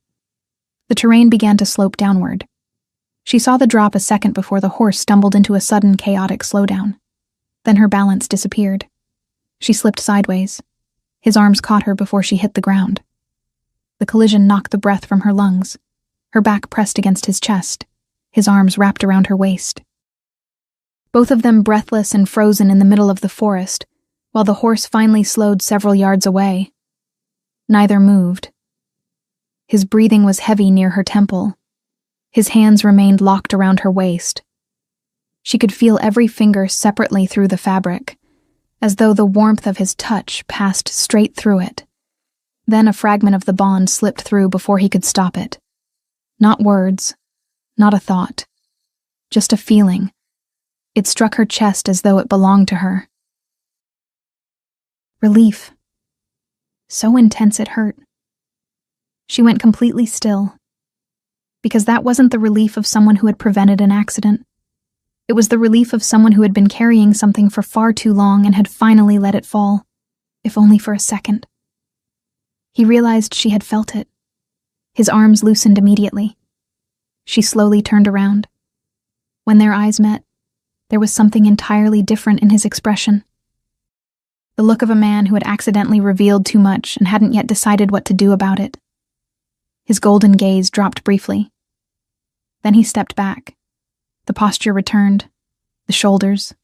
The terrain began to slope downward. She saw the drop a second before the horse stumbled into a sudden chaotic slowdown. Then her balance disappeared. She slipped sideways. His arms caught her before she hit the ground. The collision knocked the breath from her lungs. Her back pressed against his chest, his arms wrapped around her waist. Both of them breathless and frozen in the middle of the forest, while the horse finally slowed several yards away. Neither moved. His breathing was heavy near her temple. His hands remained locked around her waist. She could feel every finger separately through the fabric, as though the warmth of his touch passed straight through it. Then a fragment of the bond slipped through before he could stop it. Not words, not a thought, just a feeling. It struck her chest as though it belonged to her. Relief. So intense it hurt. She went completely still, because that wasn't the relief of someone who had prevented an accident. It was the relief of someone who had been carrying something for far too long and had finally let it fall, if only for a second. He realized she had felt it. His arms loosened immediately. She slowly turned around. When their eyes met, there was something entirely different in his expression. The look of a man who had accidentally revealed too much and hadn't yet decided what to do about it. His golden gaze dropped briefly. Then he stepped back. The posture returned, the shoulders,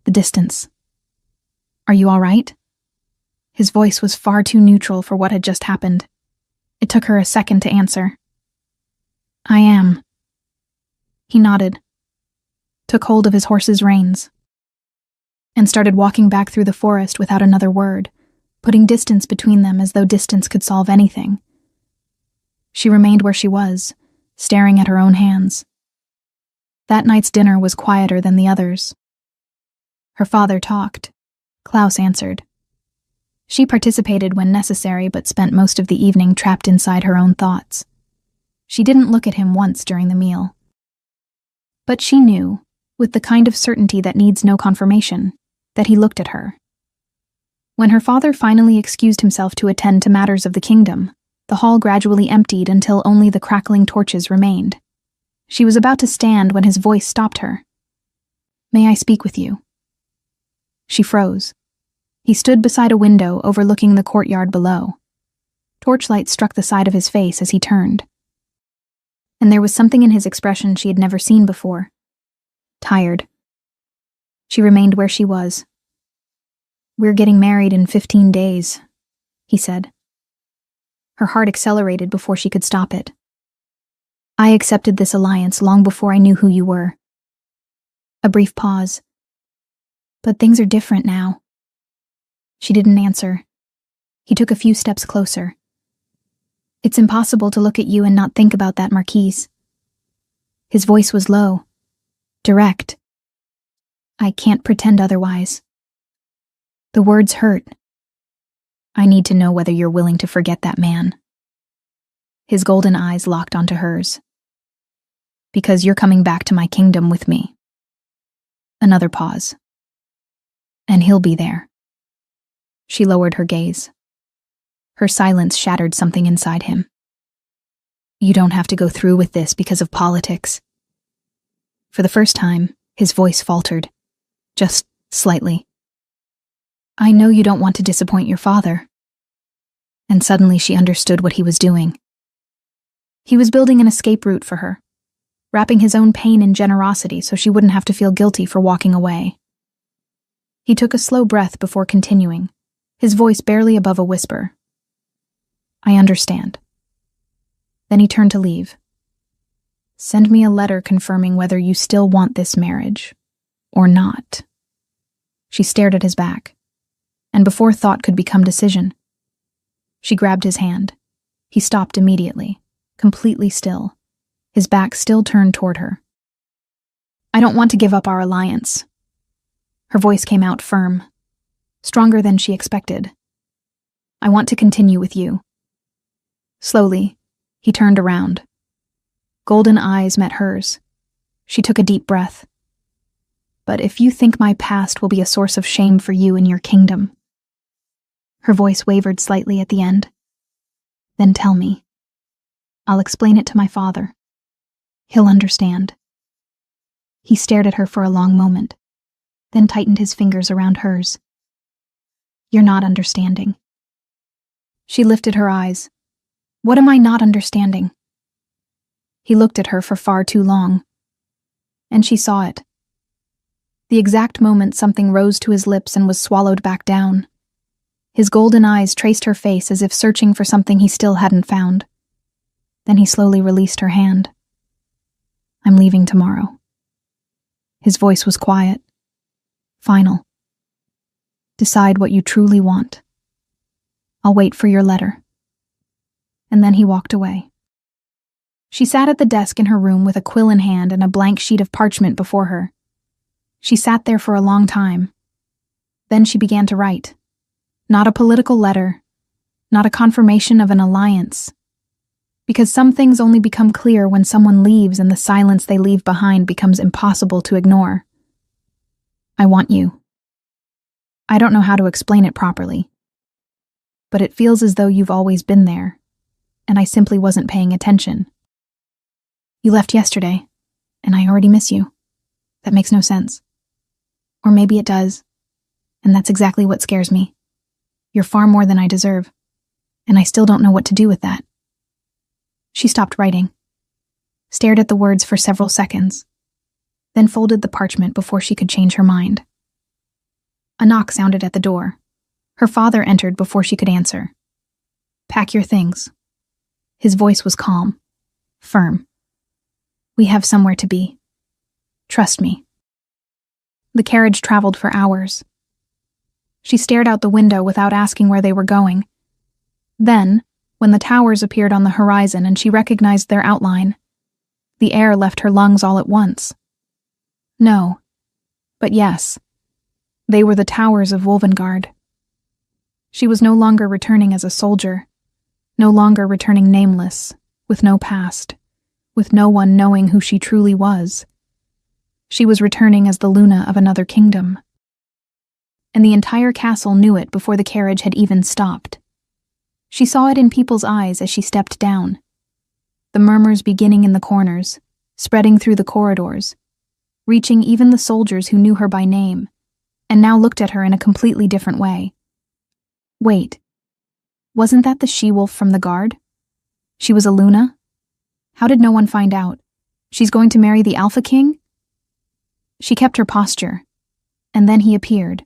the distance. "Are you all right?" His voice was far too neutral for what had just happened. It took her a second to answer. "I am." He nodded, took hold of his horse's reins, and started walking back through the forest without another word, putting distance between them as though distance could solve anything. She remained where she was, staring at her own hands. That night's dinner was quieter than the others. Her father talked. Klaus answered. She participated when necessary, but spent most of the evening trapped inside her own thoughts. She didn't look at him once during the meal. But she knew, with the kind of certainty that needs no confirmation, that he looked at her. When her father finally excused himself to attend to matters of the kingdom, the hall gradually emptied until only the crackling torches remained. She was about to stand when his voice stopped her. "May I speak with you?" She froze. He stood beside a window overlooking the courtyard below. Torchlight struck the side of his face as he turned. And there was something in his expression she had never seen before. Tired. She remained where she was. "We're getting married in 15 days, he said. Her heart accelerated before she could stop it. "I accepted this alliance long before I knew who you were." A brief pause. "But things are different now." She didn't answer. He took a few steps closer. "It's impossible to look at you and not think about that marquise." His voice was low, direct. "I can't pretend otherwise." The words hurt. "I need to know whether you're willing to forget that man." His golden eyes locked onto hers. "Because you're coming back to my kingdom with me." Another pause. "And he'll be there." She lowered her gaze. Her silence shattered something inside him. "You don't have to go through with this because of politics." For the first time, his voice faltered, just slightly. "I know you don't want to disappoint your father." And suddenly she understood what he was doing. He was building an escape route for her, wrapping his own pain in generosity so she wouldn't have to feel guilty for walking away. He took a slow breath before continuing, his voice barely above a whisper. "I understand." Then he turned to leave. "Send me a letter confirming whether you still want this marriage, or not." She stared at his back, and before thought could become decision, she grabbed his hand. He stopped immediately, completely still, his back still turned toward her. "I don't want to give up our alliance." Her voice came out firm, stronger than she expected. "I want to continue with you." Slowly, he turned around. Golden eyes met hers. She took a deep breath. "But if you think my past will be a source of shame for you and your kingdom." Her voice wavered slightly at the end. "Then tell me. I'll explain it to my father. He'll understand." He stared at her for a long moment, then tightened his fingers around hers. You're not understanding. She lifted her eyes. What am I not understanding? He looked at her for far too long. And she saw it. The exact moment something rose to his lips and was swallowed back down. His golden eyes traced her face as if searching for something he still hadn't found. Then he slowly released her hand. I'm leaving tomorrow. His voice was quiet. Final. Decide what you truly want. I'll wait for your letter. And then he walked away. She sat at the desk in her room with a quill in hand and a blank sheet of parchment before her. She sat there for a long time. Then she began to write. Not a political letter, not a confirmation of an alliance. Because some things only become clear when someone leaves and the silence they leave behind becomes impossible to ignore. I want you. I don't know how to explain it properly. But it feels as though you've always been there, and I simply wasn't paying attention. You left yesterday, and I already miss you. That makes no sense. Or maybe it does, and that's exactly what scares me. You're far more than I deserve, and I still don't know what to do with that. She stopped writing, stared at the words for several seconds, then folded the parchment before she could change her mind. A knock sounded at the door. Her father entered before she could answer. Pack your things. His voice was calm, firm. We have somewhere to be. Trust me. The carriage traveled for hours. She stared out the window without asking where they were going. Then, when the towers appeared on the horizon and she recognized their outline, the air left her lungs all at once. No, but yes, they were the towers of Wolvengard. She was no longer returning as a soldier, no longer returning nameless, with no past, with no one knowing who she truly was. She was returning as the Luna of another kingdom. And the entire castle knew it before the carriage had even stopped. She saw it in people's eyes as she stepped down. The murmurs beginning in the corners, spreading through the corridors, reaching even the soldiers who knew her by name, and now looked at her in a completely different way. Wait, wasn't that the she-wolf from the guard? She was a Luna? How did no one find out? She's going to marry the Alpha King? She kept her posture, and then he appeared.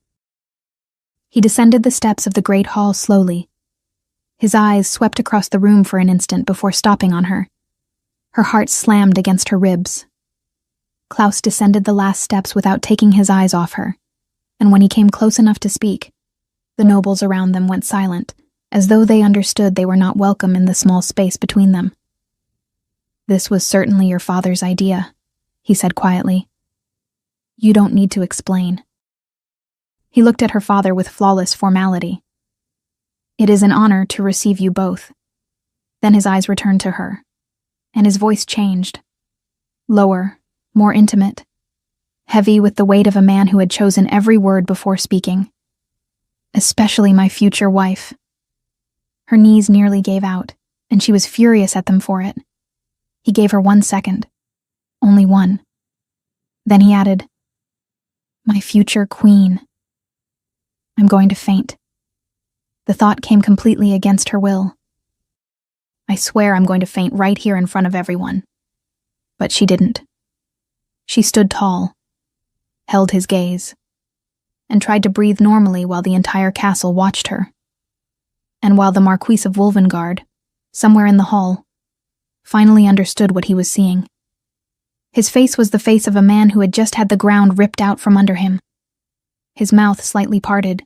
He descended the steps of the great hall slowly. His eyes swept across the room for an instant before stopping on her. Her heart slammed against her ribs. Klaus descended the last steps without taking his eyes off her, and when he came close enough to speak, the nobles around them went silent, as though they understood they were not welcome in the small space between them. This was certainly your father's idea, he said quietly. You don't need to explain. He looked at her father with flawless formality. It is an honor to receive you both. Then his eyes returned to her, and his voice changed. Lower, more intimate, heavy with the weight of a man who had chosen every word before speaking. Especially my future wife. Her knees nearly gave out, and she was furious at them for it. He gave her 1 second. Only one. Then he added, my future queen. I'm going to faint. The thought came completely against her will. I swear I'm going to faint right here in front of everyone. But she didn't. She stood tall, held his gaze, and tried to breathe normally while the entire castle watched her. And while the Marquise of Wolvengard, somewhere in the hall, finally understood what he was seeing. His face was the face of a man who had just had the ground ripped out from under him. His mouth slightly parted,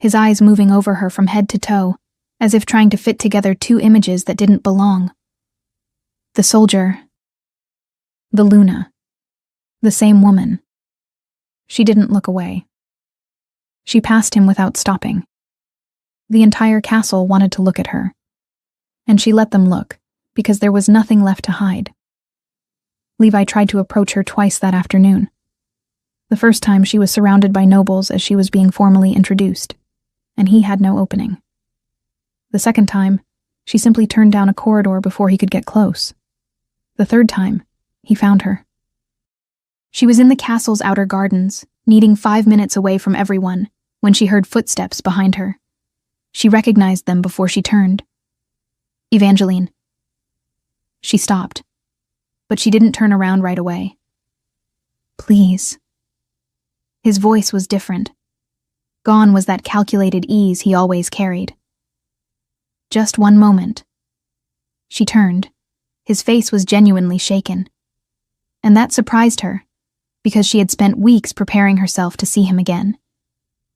his eyes moving over her from head to toe, as if trying to fit together two images that didn't belong. The soldier, the Luna, the same woman. She didn't look away. She passed him without stopping. The entire castle wanted to look at her, and she let them look, because there was nothing left to hide. Levi tried to approach her twice that afternoon. The first time she was surrounded by nobles as she was being formally introduced, and he had no opening. The second time, she simply turned down a corridor before he could get close. The third time, he found her. She was in the castle's outer gardens, needing 5 minutes away from everyone, when she heard footsteps behind her. She recognized them before she turned. Evangeline. She stopped, but she didn't turn around right away. Please. His voice was different. Gone was that calculated ease he always carried. Just one moment. She turned. His face was genuinely shaken. And that surprised her, because she had spent weeks preparing herself to see him again.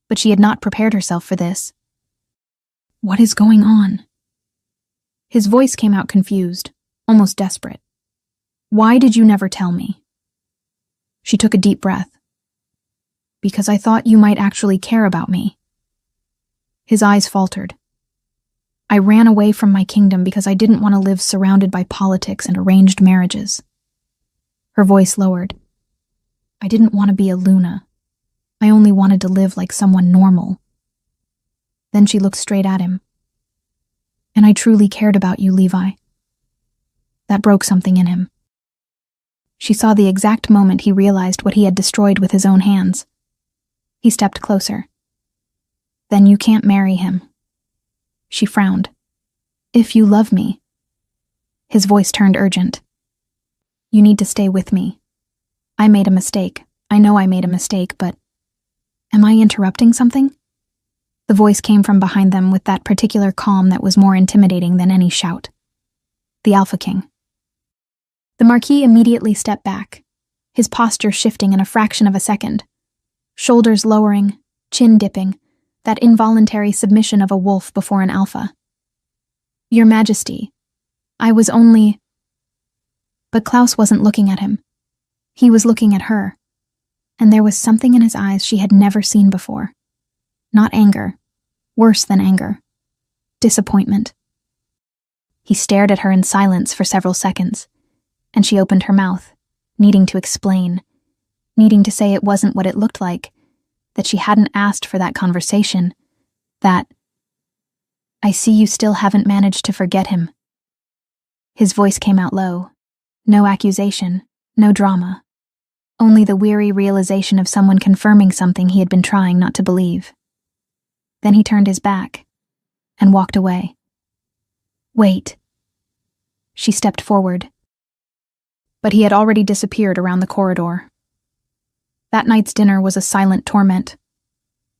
But she had not prepared herself for this. What is going on? His voice came out confused, almost desperate. Why did you never tell me? She took a deep breath. Because I thought you might actually care about me. His eyes faltered. I ran away from my kingdom because I didn't want to live surrounded by politics and arranged marriages. Her voice lowered. I didn't want to be a Luna. I only wanted to live like someone normal. Then she looked straight at him. And I truly cared about you, Levi. That broke something in him. She saw the exact moment he realized what he had destroyed with his own hands. He stepped closer. Then you can't marry him. She frowned. If you love me. His voice turned urgent. You need to stay with me. I made a mistake. I know I made a mistake, but... Am I interrupting something? The voice came from behind them with that particular calm that was more intimidating than any shout. The Alpha King. The Marquis immediately stepped back, his posture shifting in a fraction of a second. Shoulders lowering, chin dipping, that involuntary submission of a wolf before an alpha. Your Majesty, I was only... But Klaus wasn't looking at him. He was looking at her, and there was something in his eyes she had never seen before. Not anger, worse than anger. Disappointment. He stared at her in silence for several seconds, and she opened her mouth, needing to explain, needing to say it wasn't what it looked like, that she hadn't asked for that conversation, that... I see you still haven't managed to forget him. His voice came out low. No accusation, no drama. Only the weary realization of someone confirming something he had been trying not to believe. Then he turned his back and walked away. Wait. She stepped forward. But he had already disappeared around the corridor. That night's dinner was a silent torment.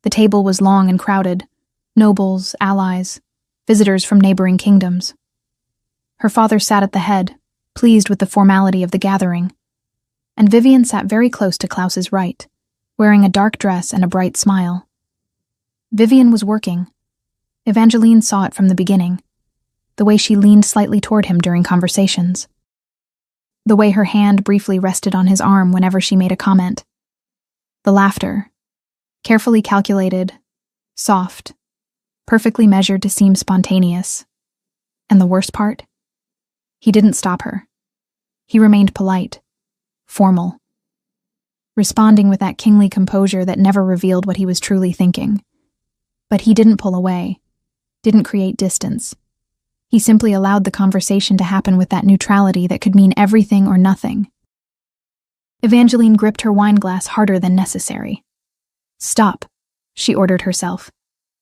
The table was long and crowded. Nobles, allies, visitors from neighboring kingdoms. Her father sat at the head, pleased with the formality of the gathering, and Vivian sat very close to Klaus's right, wearing a dark dress and a bright smile. Vivian was working. Evangeline saw it from the beginning, the way she leaned slightly toward him during conversations, the way her hand briefly rested on his arm whenever she made a comment. The laughter, carefully calculated, soft, perfectly measured to seem spontaneous. And the worst part? He didn't stop her. He remained polite, formal, responding with that kingly composure that never revealed what he was truly thinking. But he didn't pull away, didn't create distance. He simply allowed the conversation to happen with that neutrality that could mean everything or nothing. Evangeline gripped her wineglass harder than necessary. Stop, she ordered herself.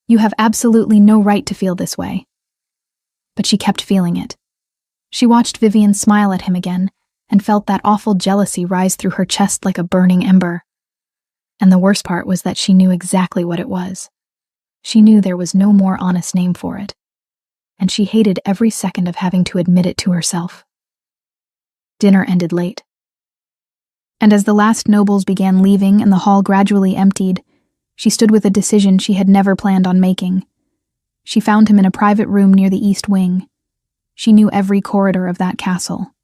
You have absolutely no right to feel this way. But she kept feeling it. She watched Vivian smile at him again and felt that awful jealousy rise through her chest like a burning ember. And the worst part was that she knew exactly what it was. She knew there was no more honest name for it, and she hated every second of having to admit it to herself. Dinner ended late. And as the last nobles began leaving and the hall gradually emptied, she stood with a decision she had never planned on making. She found him in a private room near the east wing. She knew every corridor of that castle.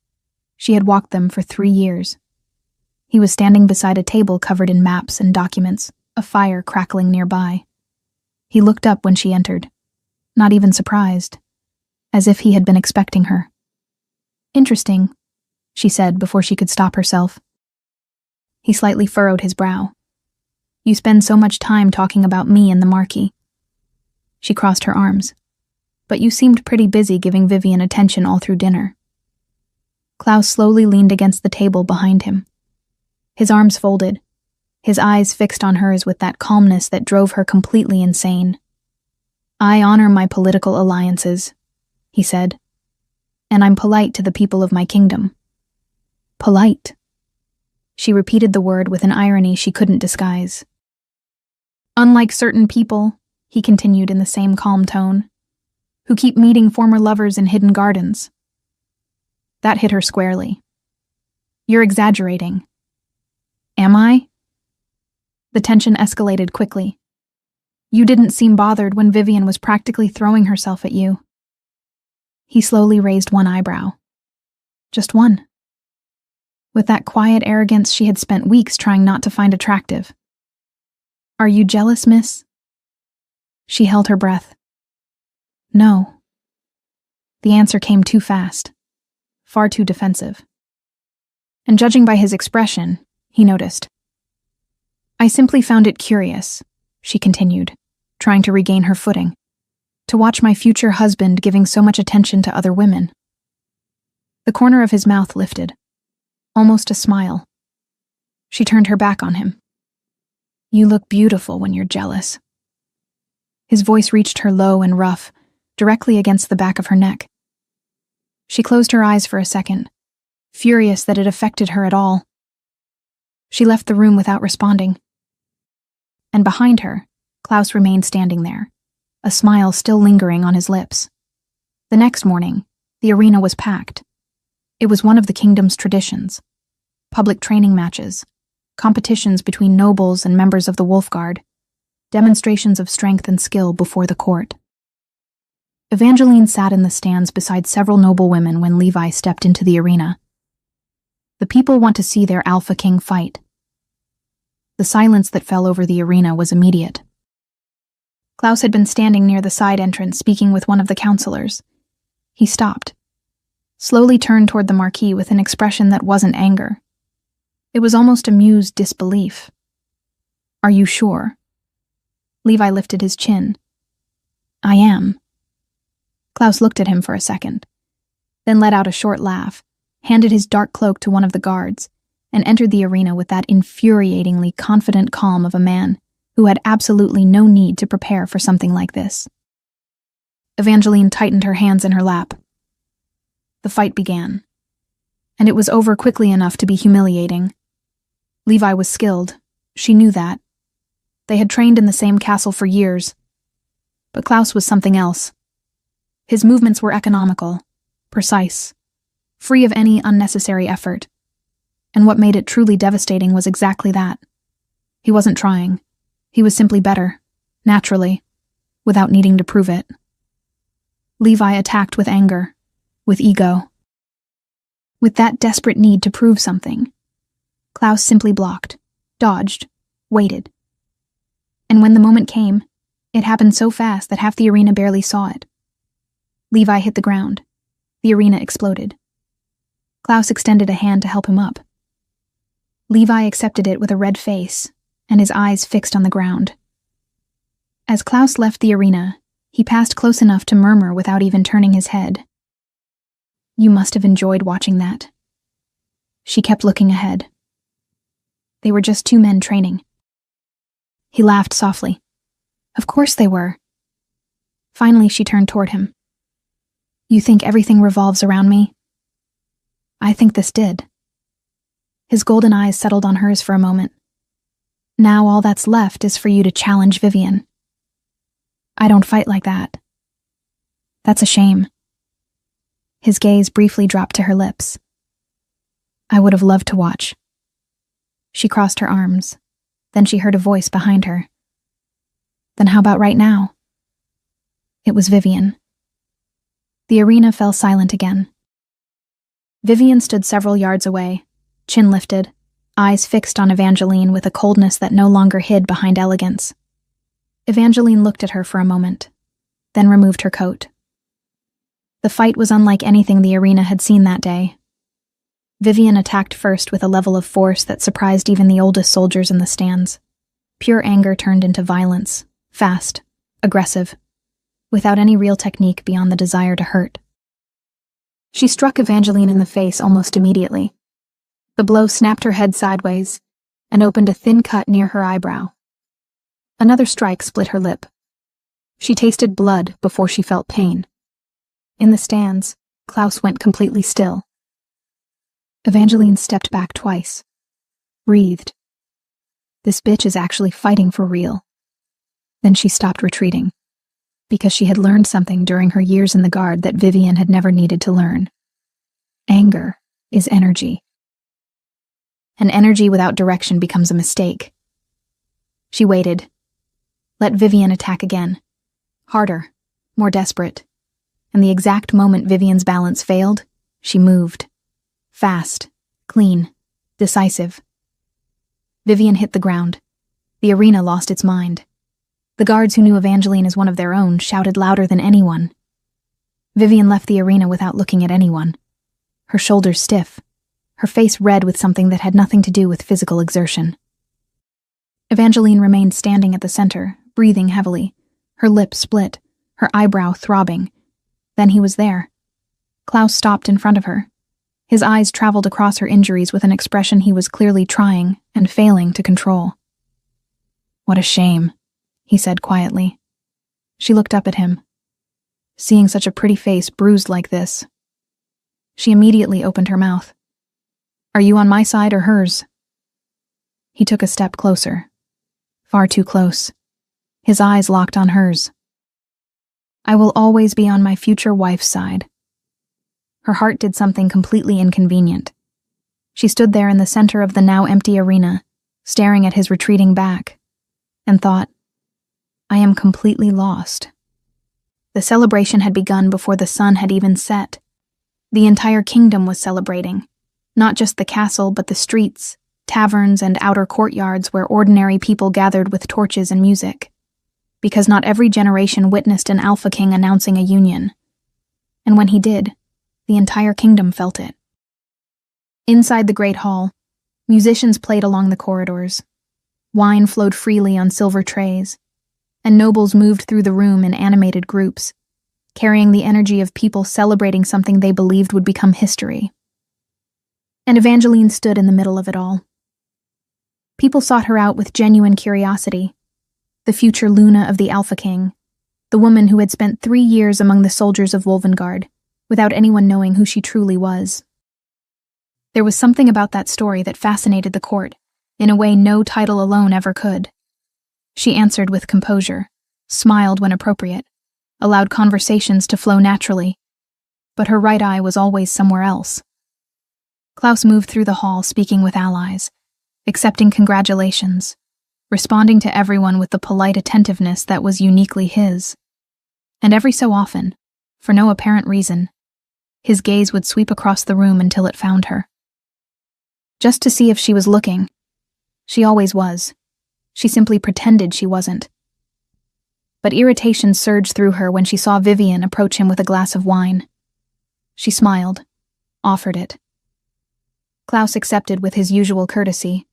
She had walked them for 3 years. He was standing beside a table covered in maps and documents, a fire crackling nearby. He looked up when she entered, not even surprised, as if he had been expecting her. Interesting, she said before she could stop herself. He slightly furrowed his brow. You spend so much time talking about me and the Marquis. She crossed her arms. But you seemed pretty busy giving Vivian attention all through dinner. Klaus slowly leaned against the table behind him. His arms folded, his eyes fixed on hers with that calmness that drove her completely insane. "I honor my political alliances," he said, "and I'm polite to the people of my kingdom." Polite. She repeated the word with an irony she couldn't disguise. "Unlike certain people," he continued in the same calm tone, "who keep meeting former lovers in hidden gardens." That hit her squarely. "You're exaggerating." "Am I?" The tension escalated quickly. "You didn't seem bothered when Vivian was practically throwing herself at you." He slowly raised one eyebrow. Just one. With that quiet arrogance she had spent weeks trying not to find attractive. "Are you jealous, miss?" She held her breath. "No." The answer came too fast, far too defensive. And judging by his expression, he noticed. "I simply found it curious," she continued, trying to regain her footing, "to watch my future husband giving so much attention to other women." The corner of his mouth lifted, almost a smile. She turned her back on him. "You look beautiful when you're jealous." His voice reached her low and rough, directly against the back of her neck. She closed her eyes for a second, furious that it affected her at all. She left the room without responding. And behind her, Klaus remained standing there, a smile still lingering on his lips. The next morning, the arena was packed. It was one of the kingdom's traditions. Public training matches, competitions between nobles and members of the Wolf Guard, demonstrations of strength and skill before the court. Evangeline sat in the stands beside several noble women when Levi stepped into the arena. The people want to see their Alpha King fight. The silence that fell over the arena was immediate. Klaus had been standing near the side entrance speaking with one of the counselors. He stopped, slowly turned toward the marquis with an expression that wasn't anger. It was almost amused disbelief. "Are you sure?" Levi lifted his chin. "I am." Klaus looked at him for a second, then let out a short laugh, handed his dark cloak to one of the guards, and entered the arena with that infuriatingly confident calm of a man who had absolutely no need to prepare for something like this. Evangeline tightened her hands in her lap. The fight began, and it was over quickly enough to be humiliating. Levi was skilled, she knew that. They had trained in the same castle for years. But Klaus was something else. His movements were economical, precise, free of any unnecessary effort. And what made it truly devastating was exactly that. He wasn't trying. He was simply better, naturally, without needing to prove it. Levi attacked with anger, with ego. With that desperate need to prove something, Klaus simply blocked, dodged, waited. And when the moment came, it happened so fast that half the arena barely saw it. Levi hit the ground. The arena exploded. Klaus extended a hand to help him up. Levi accepted it with a red face and his eyes fixed on the ground. As Klaus left the arena, he passed close enough to murmur without even turning his head. "You must have enjoyed watching that." She kept looking ahead. They were just two men training. He laughed softly. Of course they were. Finally, she turned toward him. "You think everything revolves around me?" "I think this did." His golden eyes settled on hers for a moment. "Now all that's left is for you to challenge Vivian." "I don't fight like that." "That's a shame." His gaze briefly dropped to her lips. "I would have loved to watch." She crossed her arms. Then she heard a voice behind her. "Then how about right now?" It was Vivian. The arena fell silent again. Vivian stood several yards away, chin lifted, eyes fixed on Evangeline with a coldness that no longer hid behind elegance. Evangeline looked at her for a moment, then removed her coat. The fight was unlike anything the arena had seen that day. Vivian attacked first with a level of force that surprised even the oldest soldiers in the stands. Pure anger turned into violence, fast, aggressive, without any real technique beyond the desire to hurt. She struck Evangeline in the face almost immediately. The blow snapped her head sideways, and opened a thin cut near her eyebrow. Another strike split her lip. She tasted blood before she felt pain. In the stands, Klaus went completely still. Evangeline stepped back twice, breathed. This bitch is actually fighting for real. Then she stopped retreating, because she had learned something during her years in the guard that Vivian had never needed to learn. Anger is energy. And energy without direction becomes a mistake. She waited. Let Vivian attack again. Harder, more desperate. And the exact moment Vivian's balance failed, she moved. Fast, clean, decisive. Vivian hit the ground. The arena lost its mind. The guards who knew Evangeline as one of their own shouted louder than anyone. Vivian left the arena without looking at anyone. Her shoulders stiff, her face red with something that had nothing to do with physical exertion. Evangeline remained standing at the center, breathing heavily, her lips split, her eyebrow throbbing. Then he was there. Klaus stopped in front of her. His eyes traveled across her injuries with an expression he was clearly trying and failing to control. "What a shame," he said quietly. She looked up at him. Seeing such a pretty face bruised like this. She immediately opened her mouth. "Are you on my side or hers?" He took a step closer. Far too close. His eyes locked on hers. "I will always be on my future wife's side." Her heart did something completely inconvenient. She stood there in the center of the now empty arena, staring at his retreating back, and thought, I am completely lost. The celebration had begun before the sun had even set. The entire kingdom was celebrating, not just the castle but the streets, taverns, and outer courtyards where ordinary people gathered with torches and music. Because not every generation witnessed an Alpha King announcing a union. And when he did, the entire kingdom felt it. Inside the great hall, musicians played along the corridors. Wine flowed freely on silver trays, and nobles moved through the room in animated groups, carrying the energy of people celebrating something they believed would become history. And Evangeline stood in the middle of it all. People sought her out with genuine curiosity. The future Luna of the Alpha King, the woman who had spent 3 years among the soldiers of Wolvengard, without anyone knowing who she truly was. There was something about that story that fascinated the court, in a way no title alone ever could. She answered with composure, smiled when appropriate, allowed conversations to flow naturally, but her right eye was always somewhere else. Klaus moved through the hall speaking with allies, accepting congratulations, responding to everyone with the polite attentiveness that was uniquely his. And every so often, for no apparent reason, his gaze would sweep across the room until it found her. Just to see if she was looking. She always was. She simply pretended she wasn't. But irritation surged through her when she saw Vivian approach him with a glass of wine. She smiled, offered it. Klaus accepted with his usual courtesy,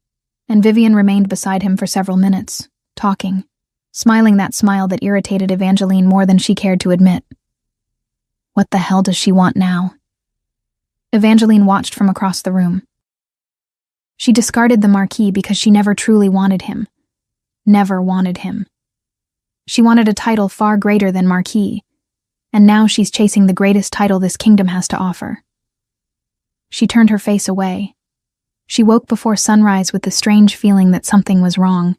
and Vivian remained beside him for several minutes, talking, smiling that smile that irritated Evangeline more than she cared to admit. What the hell does she want now? Evangeline watched from across the room. She discarded the Marquis because she never truly wanted him. Never wanted him. She wanted a title far greater than Marquis, and now she's chasing the greatest title this kingdom has to offer. She turned her face away. She woke before sunrise with the strange feeling that something was wrong.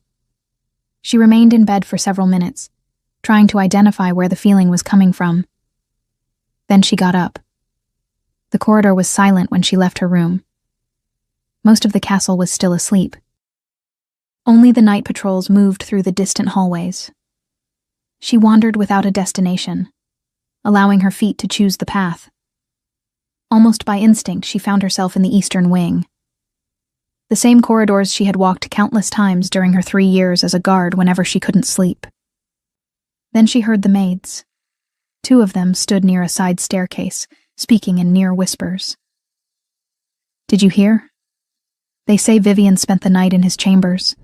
She remained in bed for several minutes, trying to identify where the feeling was coming from. Then she got up. The corridor was silent when she left her room. Most of the castle was still asleep. Only the night patrols moved through the distant hallways. She wandered without a destination, allowing her feet to choose the path. Almost by instinct, she found herself in the eastern wing. The same corridors she had walked countless times during her 3 years as a guard whenever she couldn't sleep. Then she heard the maids. 2 of them stood near a side staircase, speaking in near whispers. Did you hear? They say Vivian spent the night in his chambers.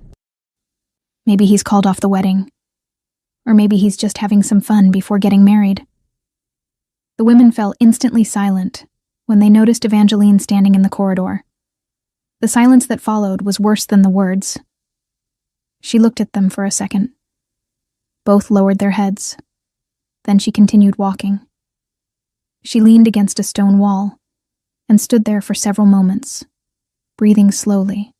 Maybe he's called off the wedding. Or maybe he's just having some fun before getting married. The women fell instantly silent when they noticed Evangeline standing in the corridor. The silence that followed was worse than the words. She looked at them for a second. Both lowered their heads. Then she continued walking. She leaned against a stone wall and stood there for several moments, breathing slowly,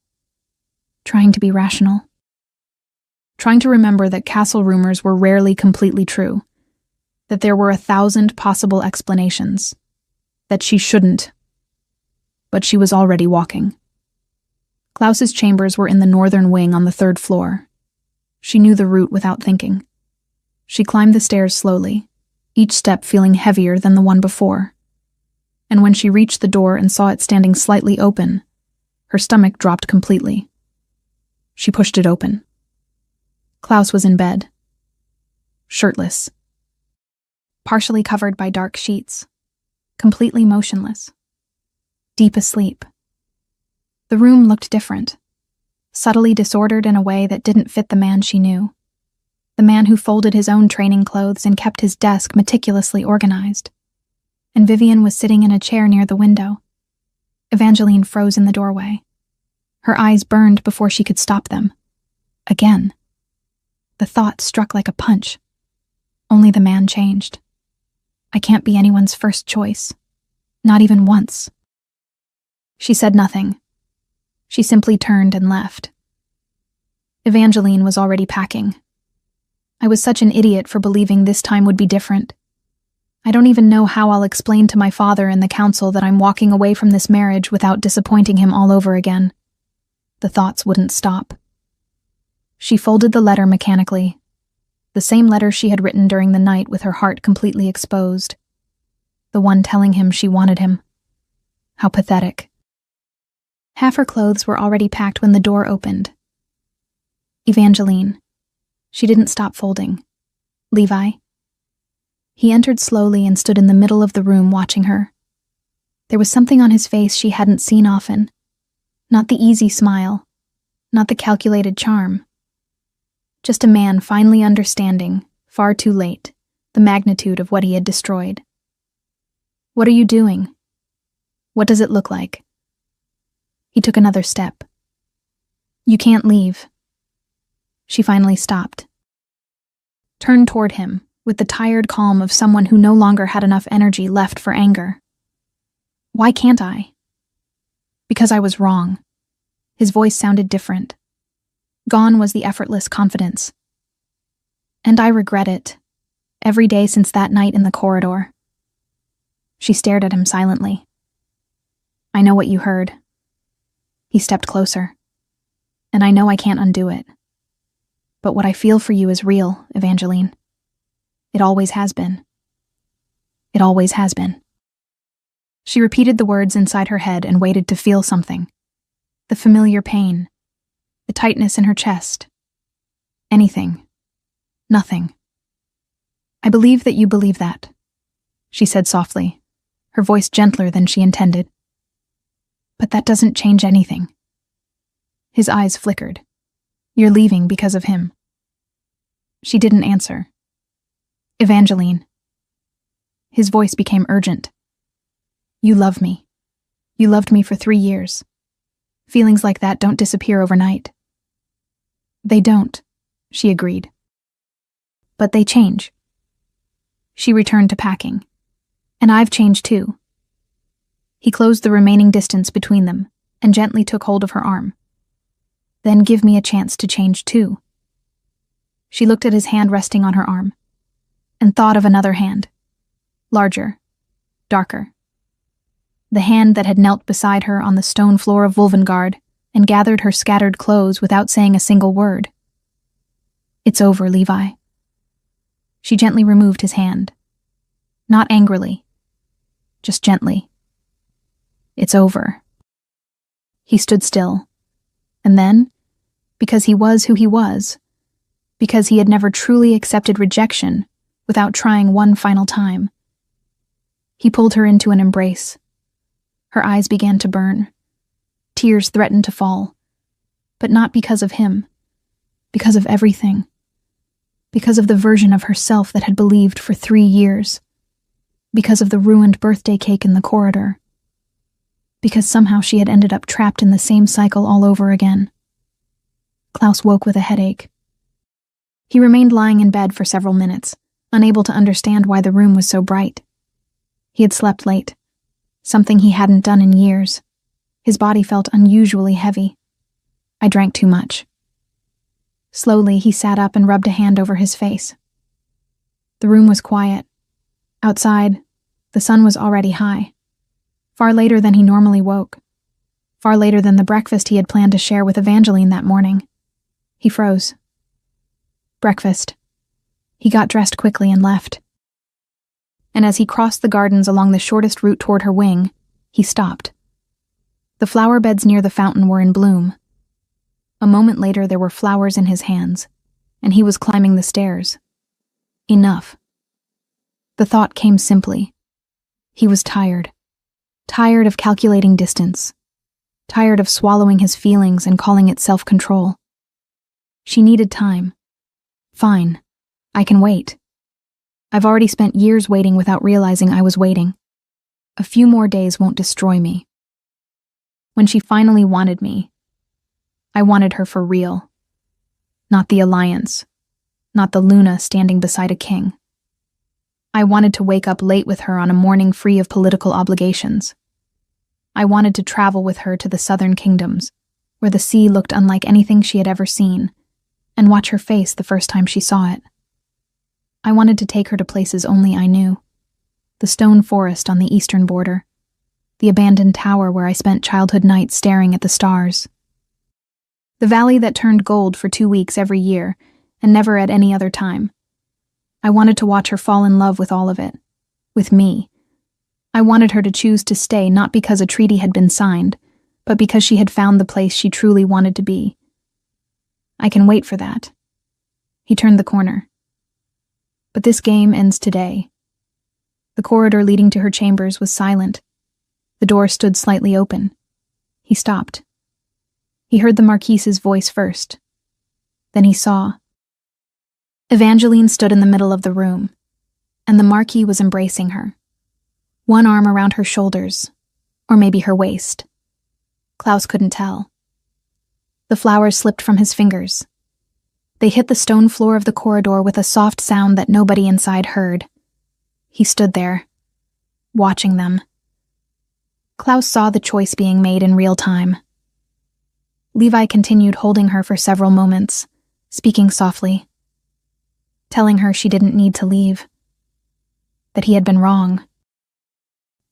trying to be rational. Trying to remember that castle rumors were rarely completely true, that there were 1,000 possible explanations, that she shouldn't. But she was already walking. Klaus's chambers were in the northern wing on the 3rd floor. She knew the route without thinking. She climbed the stairs slowly, each step feeling heavier than the one before. And when she reached the door and saw it standing slightly open, her stomach dropped completely. She pushed it open. Klaus was in bed, shirtless, partially covered by dark sheets, completely motionless, deep asleep. The room looked different, subtly disordered in a way that didn't fit the man she knew, the man who folded his own training clothes and kept his desk meticulously organized. And Vivian was sitting in a chair near the window. Evangeline froze in the doorway. Her eyes burned before she could stop them. Again. The thought struck like a punch. Only the man changed. I can't be anyone's first choice. Not even once. She said nothing. She simply turned and left. Evangeline was already packing. I was such an idiot for believing this time would be different. I don't even know how I'll explain to my father and the council that I'm walking away from this marriage without disappointing him all over again. The thoughts wouldn't stop. She folded the letter mechanically, the same letter she had written during the night with her heart completely exposed. The one telling him she wanted him. How pathetic. Half her clothes were already packed when the door opened. Evangeline. She didn't stop folding. Levi. He entered slowly and stood in the middle of the room watching her. There was something on his face she hadn't seen often. Not the easy smile, not the calculated charm. Just a man finally understanding, far too late, the magnitude of what he had destroyed. What are you doing? What does it look like? He took another step. You can't leave. She finally stopped. Turned toward him, with the tired calm of someone who no longer had enough energy left for anger. Why can't I? Because I was wrong. His voice sounded different. Gone was the effortless confidence. And I regret it, every day since that night in the corridor. She stared at him silently. I know what you heard. He stepped closer. And I know I can't undo it. But what I feel for you is real, Evangeline. It always has been. It always has been. She repeated the words inside her head and waited to feel something. The familiar pain. The tightness in her chest. Anything. Nothing. I believe that you believe that, she said softly, her voice gentler than she intended. But that doesn't change anything. His eyes flickered. You're leaving because of him. She didn't answer. Evangeline. His voice became urgent. You love me. You loved me for 3 years. Feelings like that don't disappear overnight. They don't, she agreed. But they change. She returned to packing. And I've changed too. He closed the remaining distance between them and gently took hold of her arm. Then give me a chance to change too. She looked at his hand resting on her arm and thought of another hand. Larger. Darker. The hand that had knelt beside her on the stone floor of Wolvengard and gathered her scattered clothes without saying a single word. It's over, Levi. She gently removed his hand. Not angrily. Just gently. It's over. He stood still. And then, because he was who he was, because he had never truly accepted rejection without trying one final time, he pulled her into an embrace. Her eyes began to burn. Tears threatened to fall. But not because of him. Because of everything. Because of the version of herself that had believed for 3 years. Because of the ruined birthday cake in the corridor. because somehow she had ended up trapped in the same cycle all over again. Klaus woke with a headache. He remained lying in bed for several minutes, unable to understand why the room was so bright. He had slept late, something he hadn't done in years. His body felt unusually heavy. I drank too much. Slowly, he sat up and rubbed a hand over his face. The room was quiet. Outside, the sun was already high. Far later than he normally woke. Far later than the breakfast he had planned to share with Evangeline that morning. He froze. Breakfast. He got dressed quickly and left. And as he crossed the gardens along the shortest route toward her wing, he stopped. The flower beds near the fountain were in bloom. A moment later there were flowers in his hands, and he was climbing the stairs. Enough. The thought came simply. He was tired. Tired of calculating distance. Tired of swallowing his feelings and calling it self-control. She needed time. Fine. I can wait. I've already spent years waiting without realizing I was waiting. A few more days won't destroy me. When she finally wanted me, I wanted her for real. Not the alliance. Not the Luna standing beside a king. I wanted to wake up late with her on a morning free of political obligations. I wanted to travel with her to the southern kingdoms, where the sea looked unlike anything she had ever seen, and watch her face the first time she saw it. I wanted to take her to places only I knew. The stone forest on the eastern border. The abandoned tower where I spent childhood nights staring at the stars. The valley that turned gold for 2 weeks every year, and never at any other time. I wanted to watch her fall in love with all of it. With me. I wanted her to choose to stay not because a treaty had been signed, but because she had found the place she truly wanted to be. I can wait for that. He turned the corner. But this game ends today. The corridor leading to her chambers was silent. The door stood slightly open. He stopped. He heard the Marquise's voice first. Then he saw. Evangeline stood in the middle of the room, and the Marquis was embracing her. One arm around her shoulders, or maybe her waist. Klaus couldn't tell. The flowers slipped from his fingers. They hit the stone floor of the corridor with a soft sound that nobody inside heard. He stood there, watching them. Klaus saw the choice being made in real time. Levi continued holding her for several moments, speaking softly, telling her she didn't need to leave, that he had been wrong,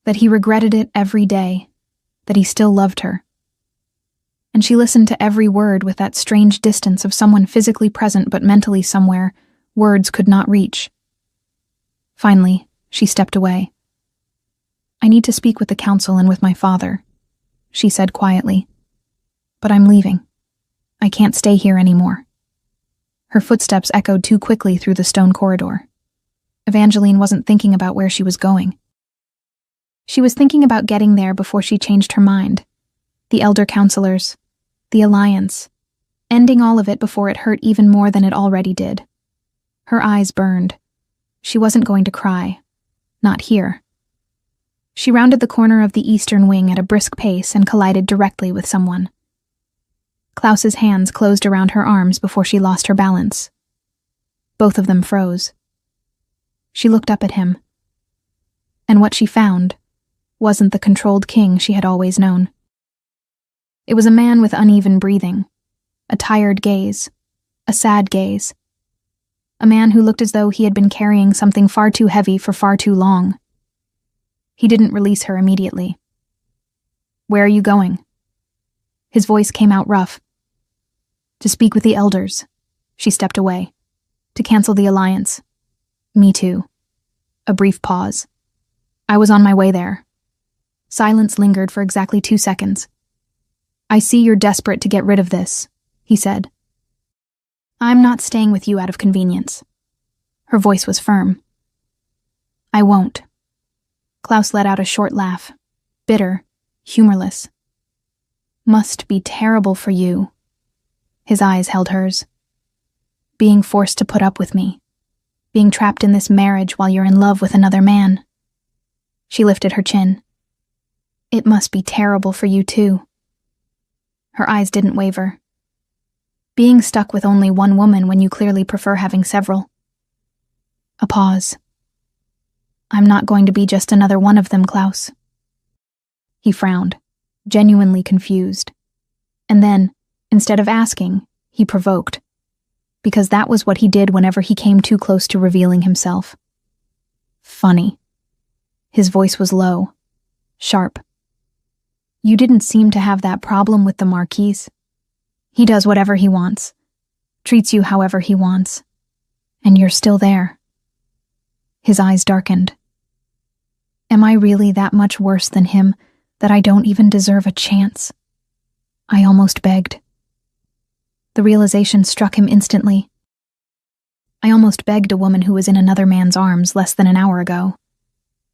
that he regretted it every day, that he still loved her. And she listened to every word with that strange distance of someone physically present but mentally somewhere words could not reach. Finally, she stepped away. I need to speak with the council and with my father, she said quietly. But I'm leaving. I can't stay here anymore. Her footsteps echoed too quickly through the stone corridor. Evangeline wasn't thinking about where she was going. She was thinking about getting there before she changed her mind. The elder counselors, the alliance, ending all of it before it hurt even more than it already did. Her eyes burned. She wasn't going to cry. Not here. She rounded the corner of the eastern wing at a brisk pace and collided directly with someone. Klaus's hands closed around her arms before she lost her balance. Both of them froze. She looked up at him. And what she found wasn't the controlled king she had always known. It was a man with uneven breathing, a tired gaze, a sad gaze. A man who looked as though he had been carrying something far too heavy for far too long. He didn't release her immediately. Where are you going? His voice came out rough. To speak with the elders. She stepped away. To cancel the alliance. Me too. A brief pause. I was on my way there. Silence lingered for exactly 2 seconds. I see you're desperate to get rid of this, he said. I'm not staying with you out of convenience. Her voice was firm. I won't. Klaus let out a short laugh, bitter, humorless. Must be terrible for you. His eyes held hers. Being forced to put up with me. Being trapped in this marriage while you're in love with another man. She lifted her chin. It must be terrible for you too. Her eyes didn't waver. Being stuck with only one woman when you clearly prefer having several. A pause. I'm not going to be just another one of them, Klaus. He frowned, genuinely confused. And then, instead of asking, he provoked. Because that was what he did whenever he came too close to revealing himself. Funny. His voice was low, sharp. You didn't seem to have that problem with the Marquis. He does whatever he wants, treats you however he wants, and you're still there. His eyes darkened. Am I really that much worse than him that I don't even deserve a chance? I almost begged. The realization struck him instantly. I almost begged a woman who was in another man's arms less than an hour ago.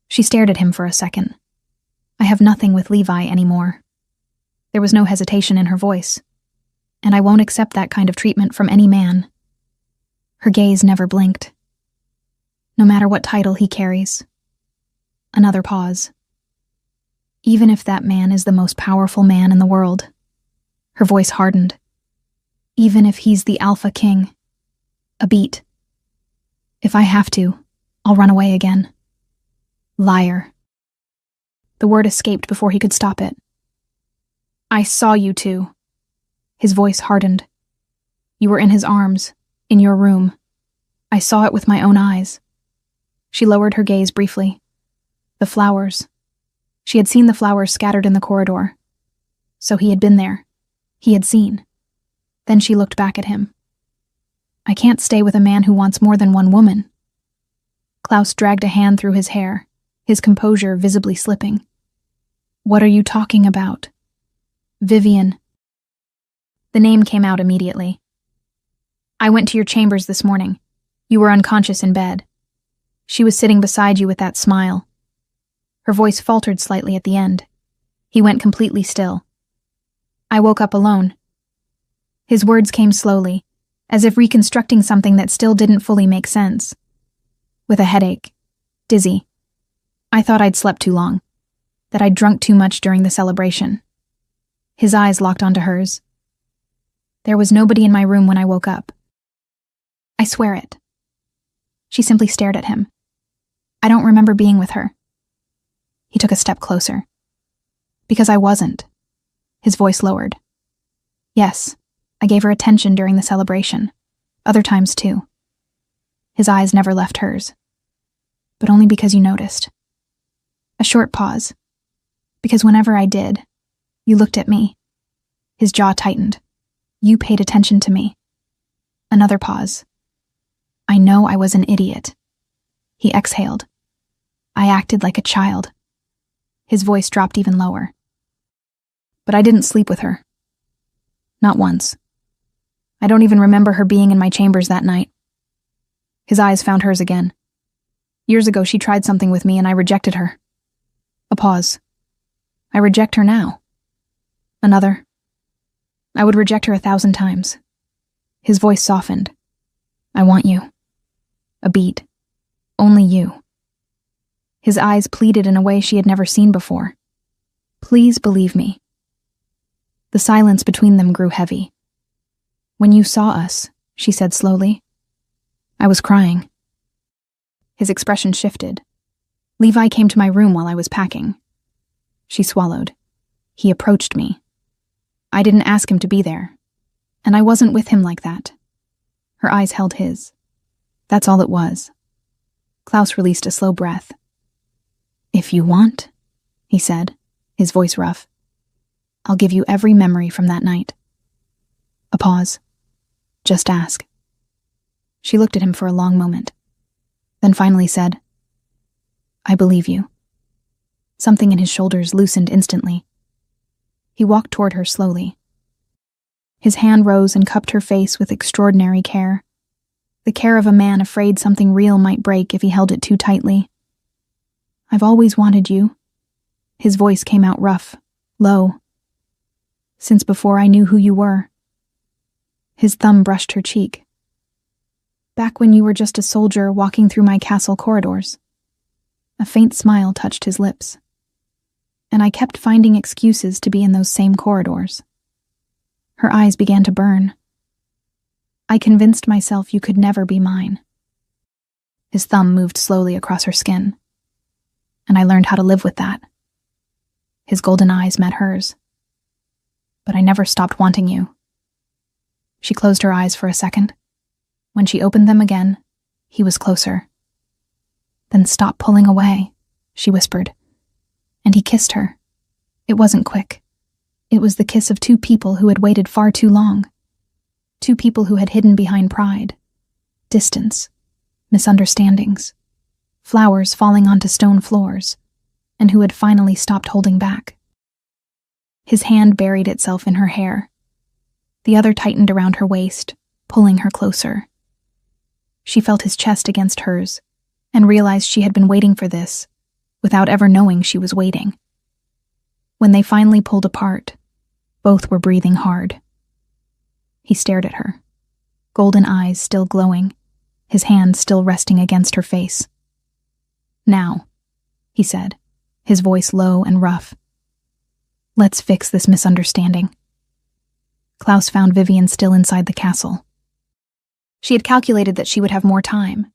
She stared at him for a second. I have nothing with Levi anymore. There was no hesitation in her voice, and I won't accept that kind of treatment from any man. Her gaze never blinked. No matter what title he carries. Another pause. Even if that man is the most powerful man in the world. Her voice hardened. Even if he's the Alpha King. A beat. If I have to, I'll run away again. Liar. The word escaped before he could stop it. I saw you two. His voice hardened. You were in his arms, in your room. I saw it with my own eyes. She lowered her gaze briefly. The flowers. She had seen the flowers scattered in the corridor. So he had been there. He had seen. Then she looked back at him. I can't stay with a man who wants more than one woman. Klaus dragged a hand through his hair, his composure visibly slipping. What are you talking about? Vivian. The name came out immediately. I went to your chambers this morning. You were unconscious in bed. She was sitting beside you with that smile. Her voice faltered slightly at the end. He went completely still. I woke up alone. His words came slowly, as if reconstructing something that still didn't fully make sense. With a headache. Dizzy. I thought I'd slept too long. That I'd drunk too much during the celebration. His eyes locked onto hers. There was nobody in my room when I woke up. I swear it. She simply stared at him. I don't remember being with her. He took a step closer. Because I wasn't. His voice lowered. Yes, I gave her attention during the celebration. Other times too. His eyes never left hers. But only because you noticed. A short pause. Because whenever I did, you looked at me. His jaw tightened. You paid attention to me. Another pause. I know I was an idiot. He exhaled. I acted like a child. His voice dropped even lower. But I didn't sleep with her. Not once. I don't even remember her being in my chambers that night. His eyes found hers again. Years ago she tried something with me and I rejected her. A pause. I reject her now. Another. I would reject her 1,000 times. His voice softened. I want you. A beat. Only you. His eyes pleaded in a way she had never seen before. Please believe me. The silence between them grew heavy. When you saw us, she said slowly, I was crying. His expression shifted. Levi came to my room while I was packing. She swallowed. He approached me. I didn't ask him to be there, and I wasn't with him like that. Her eyes held his. That's all it was. Klaus released a slow breath. If you want, he said, his voice rough, I'll give you every memory from that night. A pause. Just ask. She looked at him for a long moment, then finally said, I believe you. Something in his shoulders loosened instantly. He walked toward her slowly. His hand rose and cupped her face with extraordinary care. The care of a man afraid something real might break if he held it too tightly. I've always wanted you. His voice came out rough, low. Since before I knew who you were. His thumb brushed her cheek. Back when you were just a soldier walking through my castle corridors. A faint smile touched his lips. and I kept finding excuses to be in those same corridors. Her eyes began to burn. I convinced myself you could never be mine. His thumb moved slowly across her skin, and I learned how to live with that. His golden eyes met hers. But I never stopped wanting you. She closed her eyes for a second. When she opened them again, he was closer. Then stop pulling away, she whispered. And he kissed her. It wasn't quick. It was the kiss of two people who had waited far too long. Two people who had hidden behind pride, distance, misunderstandings, flowers falling onto stone floors, and who had finally stopped holding back. His hand buried itself in her hair. The other tightened around her waist, pulling her closer. She felt his chest against hers, and realized she had been waiting for this, without ever knowing she was waiting. When they finally pulled apart, both were breathing hard. He stared at her, golden eyes still glowing, his hand still resting against her face. "Now," he said, his voice low and rough. "Let's fix this misunderstanding." Klaus found Vivian still inside the castle. She had calculated that she would have more time.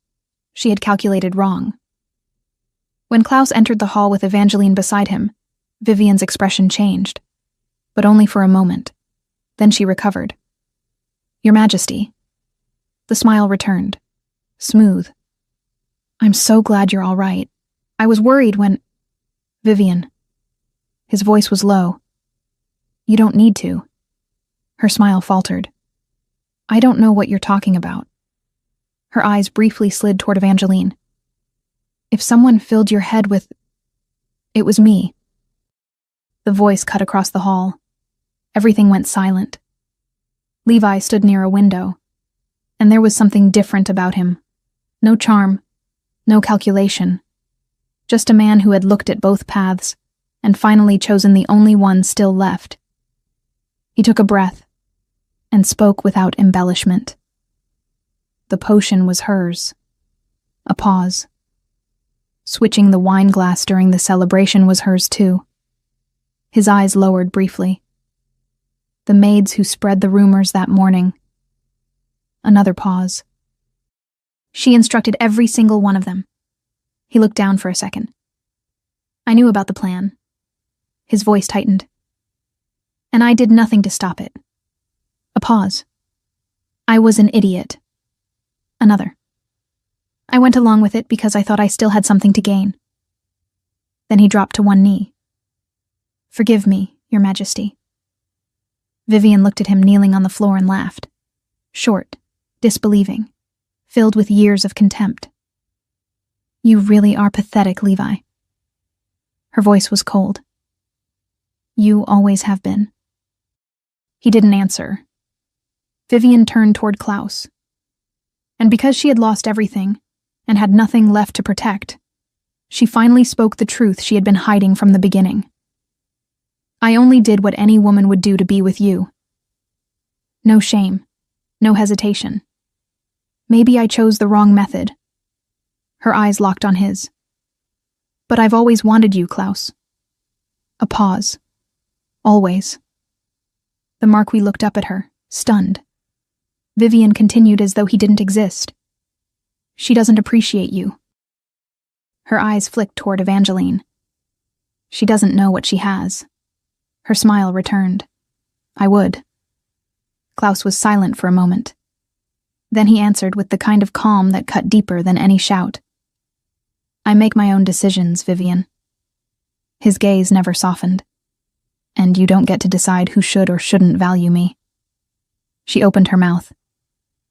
She had calculated wrong. When Klaus entered the hall with Evangeline beside him, Vivian's expression changed, but only for a moment. Then she recovered. "Your Majesty." The smile returned, smooth. "I'm so glad you're all right. I was worried when—" "Vivian." His voice was low. "You don't need to." Her smile faltered. "I don't know what you're talking about." Her eyes briefly slid toward Evangeline. "If someone filled your head with— It was me." The voice cut across the hall. Everything went silent. Levi stood near a window, and there was something different about him. No charm, no calculation. Just a man who had looked at both paths and finally chosen the only one still left. He took a breath and spoke without embellishment. The potion was hers. A pause. Switching the wine glass during the celebration was hers too. His eyes lowered briefly. The maids who spread the rumors that morning. Another pause. She instructed every single one of them. He looked down for a second. "I knew about the plan." His voice tightened. "And I did nothing to stop it." A pause. "I was an idiot." Another. "I went along with it because I thought I still had something to gain." Then he dropped to one knee. "Forgive me, Your Majesty." Vivian looked at him kneeling on the floor and laughed. Short, disbelieving, filled with years of contempt. "You really are pathetic, Levi." Her voice was cold. "You always have been." He didn't answer. Vivian turned toward Klaus. And because she had lost everything, and had nothing left to protect, she finally spoke the truth she had been hiding from the beginning. "I only did what any woman would do to be with you." No shame, no hesitation. "Maybe I chose the wrong method." Her eyes locked on his. "But I've always wanted you, Klaus." A pause. "Always." The Marquis looked up at her, stunned. Vivian continued as though he didn't exist. "She doesn't appreciate you." Her eyes flicked toward Evangeline. "She doesn't know what she has." Her smile returned. "I would." Klaus was silent for a moment. Then he answered with the kind of calm that cut deeper than any shout. "I make my own decisions, Vivian." His gaze never softened. "And you don't get to decide who should or shouldn't value me." She opened her mouth.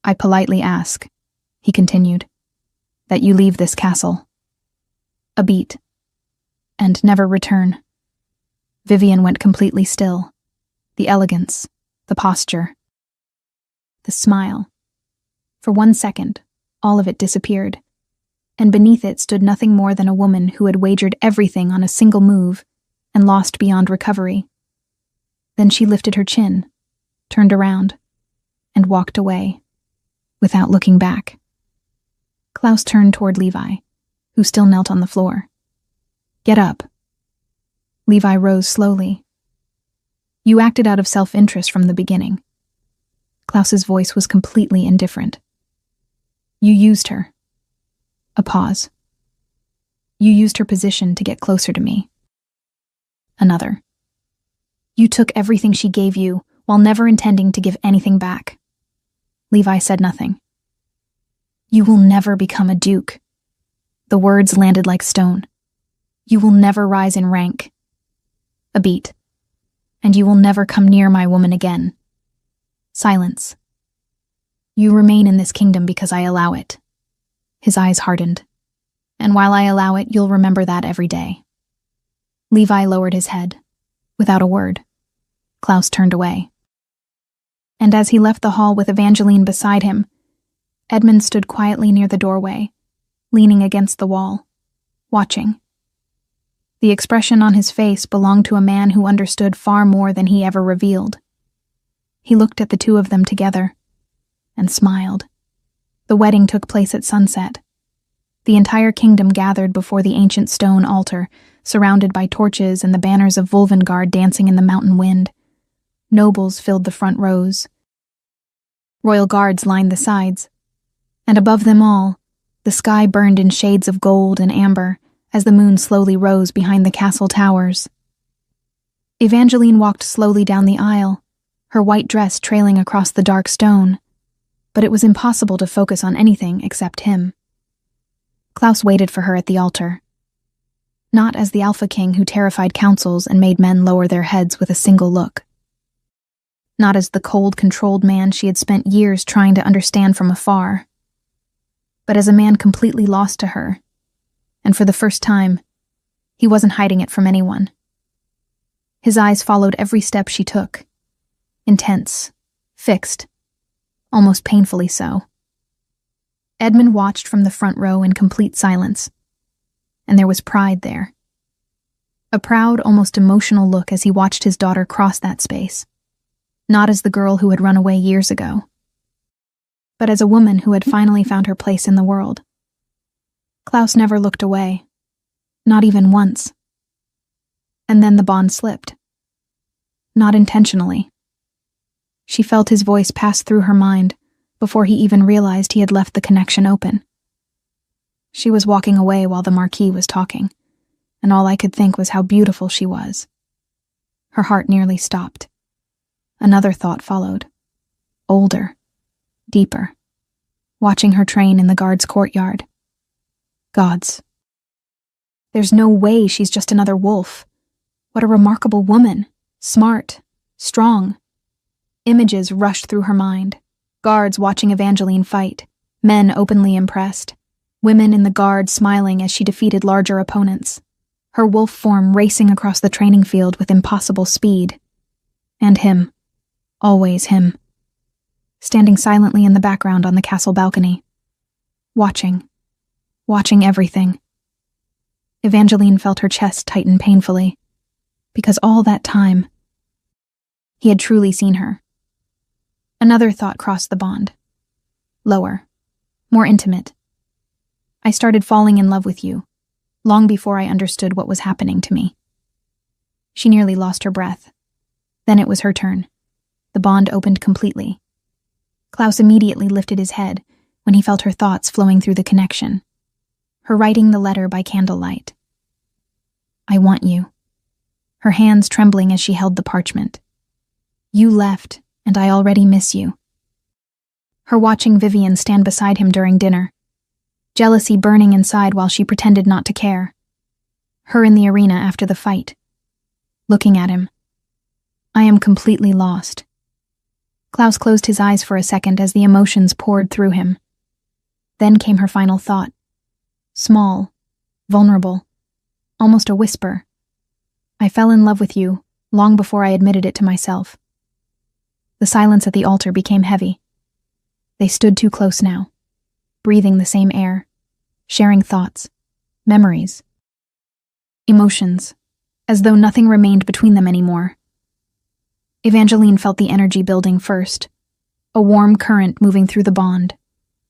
"I politely ask," he continued, "that you leave this castle." A beat. "And never return." Vivian went completely still. The elegance, the posture, the smile. For 1 second, all of it disappeared, and beneath it stood nothing more than a woman who had wagered everything on a single move and lost beyond recovery. Then she lifted her chin, turned around, and walked away, without looking back. Klaus turned toward Levi, who still knelt on the floor. "Get up." Levi rose slowly. You acted out of self-interest from the beginning. Klaus's voice was completely indifferent. You used her. A pause. You used her position to get closer to me. Another. You took everything she gave you while never intending to give anything back. Levi said nothing. You will never become a duke. The words landed like stone. You will never rise in rank. A beat. And you will never come near my woman again. Silence. You remain in this kingdom because I allow it. His eyes hardened. And while I allow it, you'll remember that every day. Levi lowered his head. Without a word. Klaus turned away. And as he left the hall with Evangeline beside him, Edmund stood quietly near the doorway, leaning against the wall, watching. The expression on his face belonged to a man who understood far more than he ever revealed. He looked at the two of them together, and smiled. The wedding took place at sunset. The entire kingdom gathered before the ancient stone altar, surrounded by torches and the banners of Volvengard dancing in the mountain wind. Nobles filled the front rows. Royal guards lined the sides. And above them all, the sky burned in shades of gold and amber as the moon slowly rose behind the castle towers. Evangeline walked slowly down the aisle, her white dress trailing across the dark stone, but it was impossible to focus on anything except him. Klaus waited for her at the altar. Not as the Alpha King who terrified councils and made men lower their heads with a single look. Not as the cold, controlled man she had spent years trying to understand from afar, but as a man completely lost to her, and for the first time, he wasn't hiding it from anyone. His eyes followed every step she took, intense, fixed, almost painfully so. Edmund watched from the front row in complete silence, and there was pride there. A proud, almost emotional look as he watched his daughter cross that space, not as the girl who had run away years ago, but as a woman who had finally found her place in the world. Klaus never looked away, not even once. And then the bond slipped. Not intentionally. She felt his voice pass through her mind before he even realized he had left the connection open. She was walking away while the Marquis was talking, and all I could think was how beautiful she was. Her heart nearly stopped. Another thought followed. Older. Deeper. Watching her train in the guard's courtyard. Gods. There's no way she's just another wolf. What a remarkable woman. Smart. Strong. Images rushed through her mind. Guards watching Evangeline fight. Men openly impressed. Women in the guard smiling as she defeated larger opponents. Her wolf form racing across the training field with impossible speed. And him. Always him. Standing silently in the background on the castle balcony. Watching. Watching everything. Evangeline felt her chest tighten painfully. Because all that time, he had truly seen her. Another thought crossed the bond. Lower. More intimate. I started falling in love with you, long before I understood what was happening to me. She nearly lost her breath. Then it was her turn. The bond opened completely. Klaus immediately lifted his head when he felt her thoughts flowing through the connection. Her writing the letter by candlelight. I want you. Her hands trembling as she held the parchment. You left, and I already miss you. Her watching Vivian stand beside him during dinner. Jealousy burning inside while she pretended not to care. Her in the arena after the fight. Looking at him. I am completely lost. Klaus closed his eyes for a second as the emotions poured through him. Then came her final thought. Small, vulnerable, almost a whisper. I fell in love with you long before I admitted it to myself. The silence at the altar became heavy. They stood too close now, breathing the same air, sharing thoughts, memories, emotions, as though nothing remained between them anymore. Evangeline felt the energy building first, a warm current moving through the bond,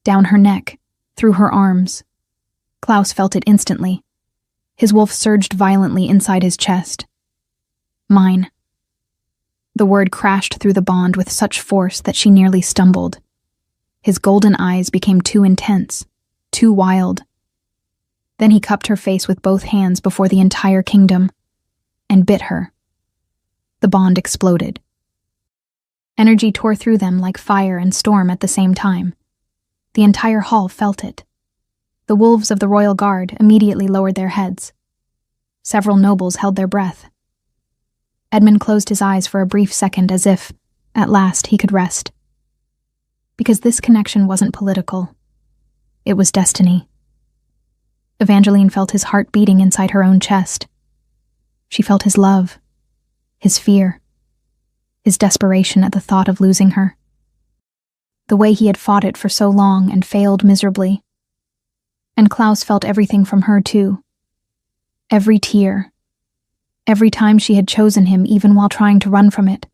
down her neck, through her arms. Klaus felt it instantly. His wolf surged violently inside his chest, Mine. The word crashed through the bond with such force that she nearly stumbled. His golden eyes became too intense, too wild. Then he cupped her face with both hands before the entire kingdom and bit her. The bond exploded. Energy tore through them like fire and storm at the same time. The entire hall felt it. The wolves of the royal guard immediately lowered their heads. Several nobles held their breath. Edmund closed his eyes for a brief second as if, at last, he could rest. Because this connection wasn't political. It was destiny. Evangeline felt his heart beating inside her own chest. She felt his love, his fear, his desperation at the thought of losing her. The way he had fought it for so long and failed miserably. And Klaus felt everything from her too. Every tear. Every time she had chosen him even while trying to run from it.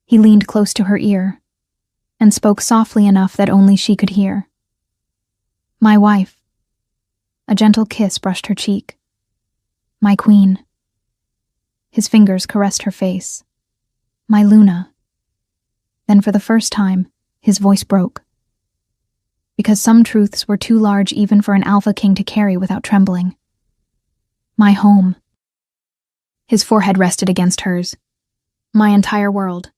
He leaned close to her ear and spoke softly enough that only she could hear. My wife. A gentle kiss brushed her cheek. My queen. His fingers caressed her face. My Luna. Then for the first time, his voice broke. Because some truths were too large even for an alpha king to carry without trembling. My home. His forehead rested against hers. My entire world.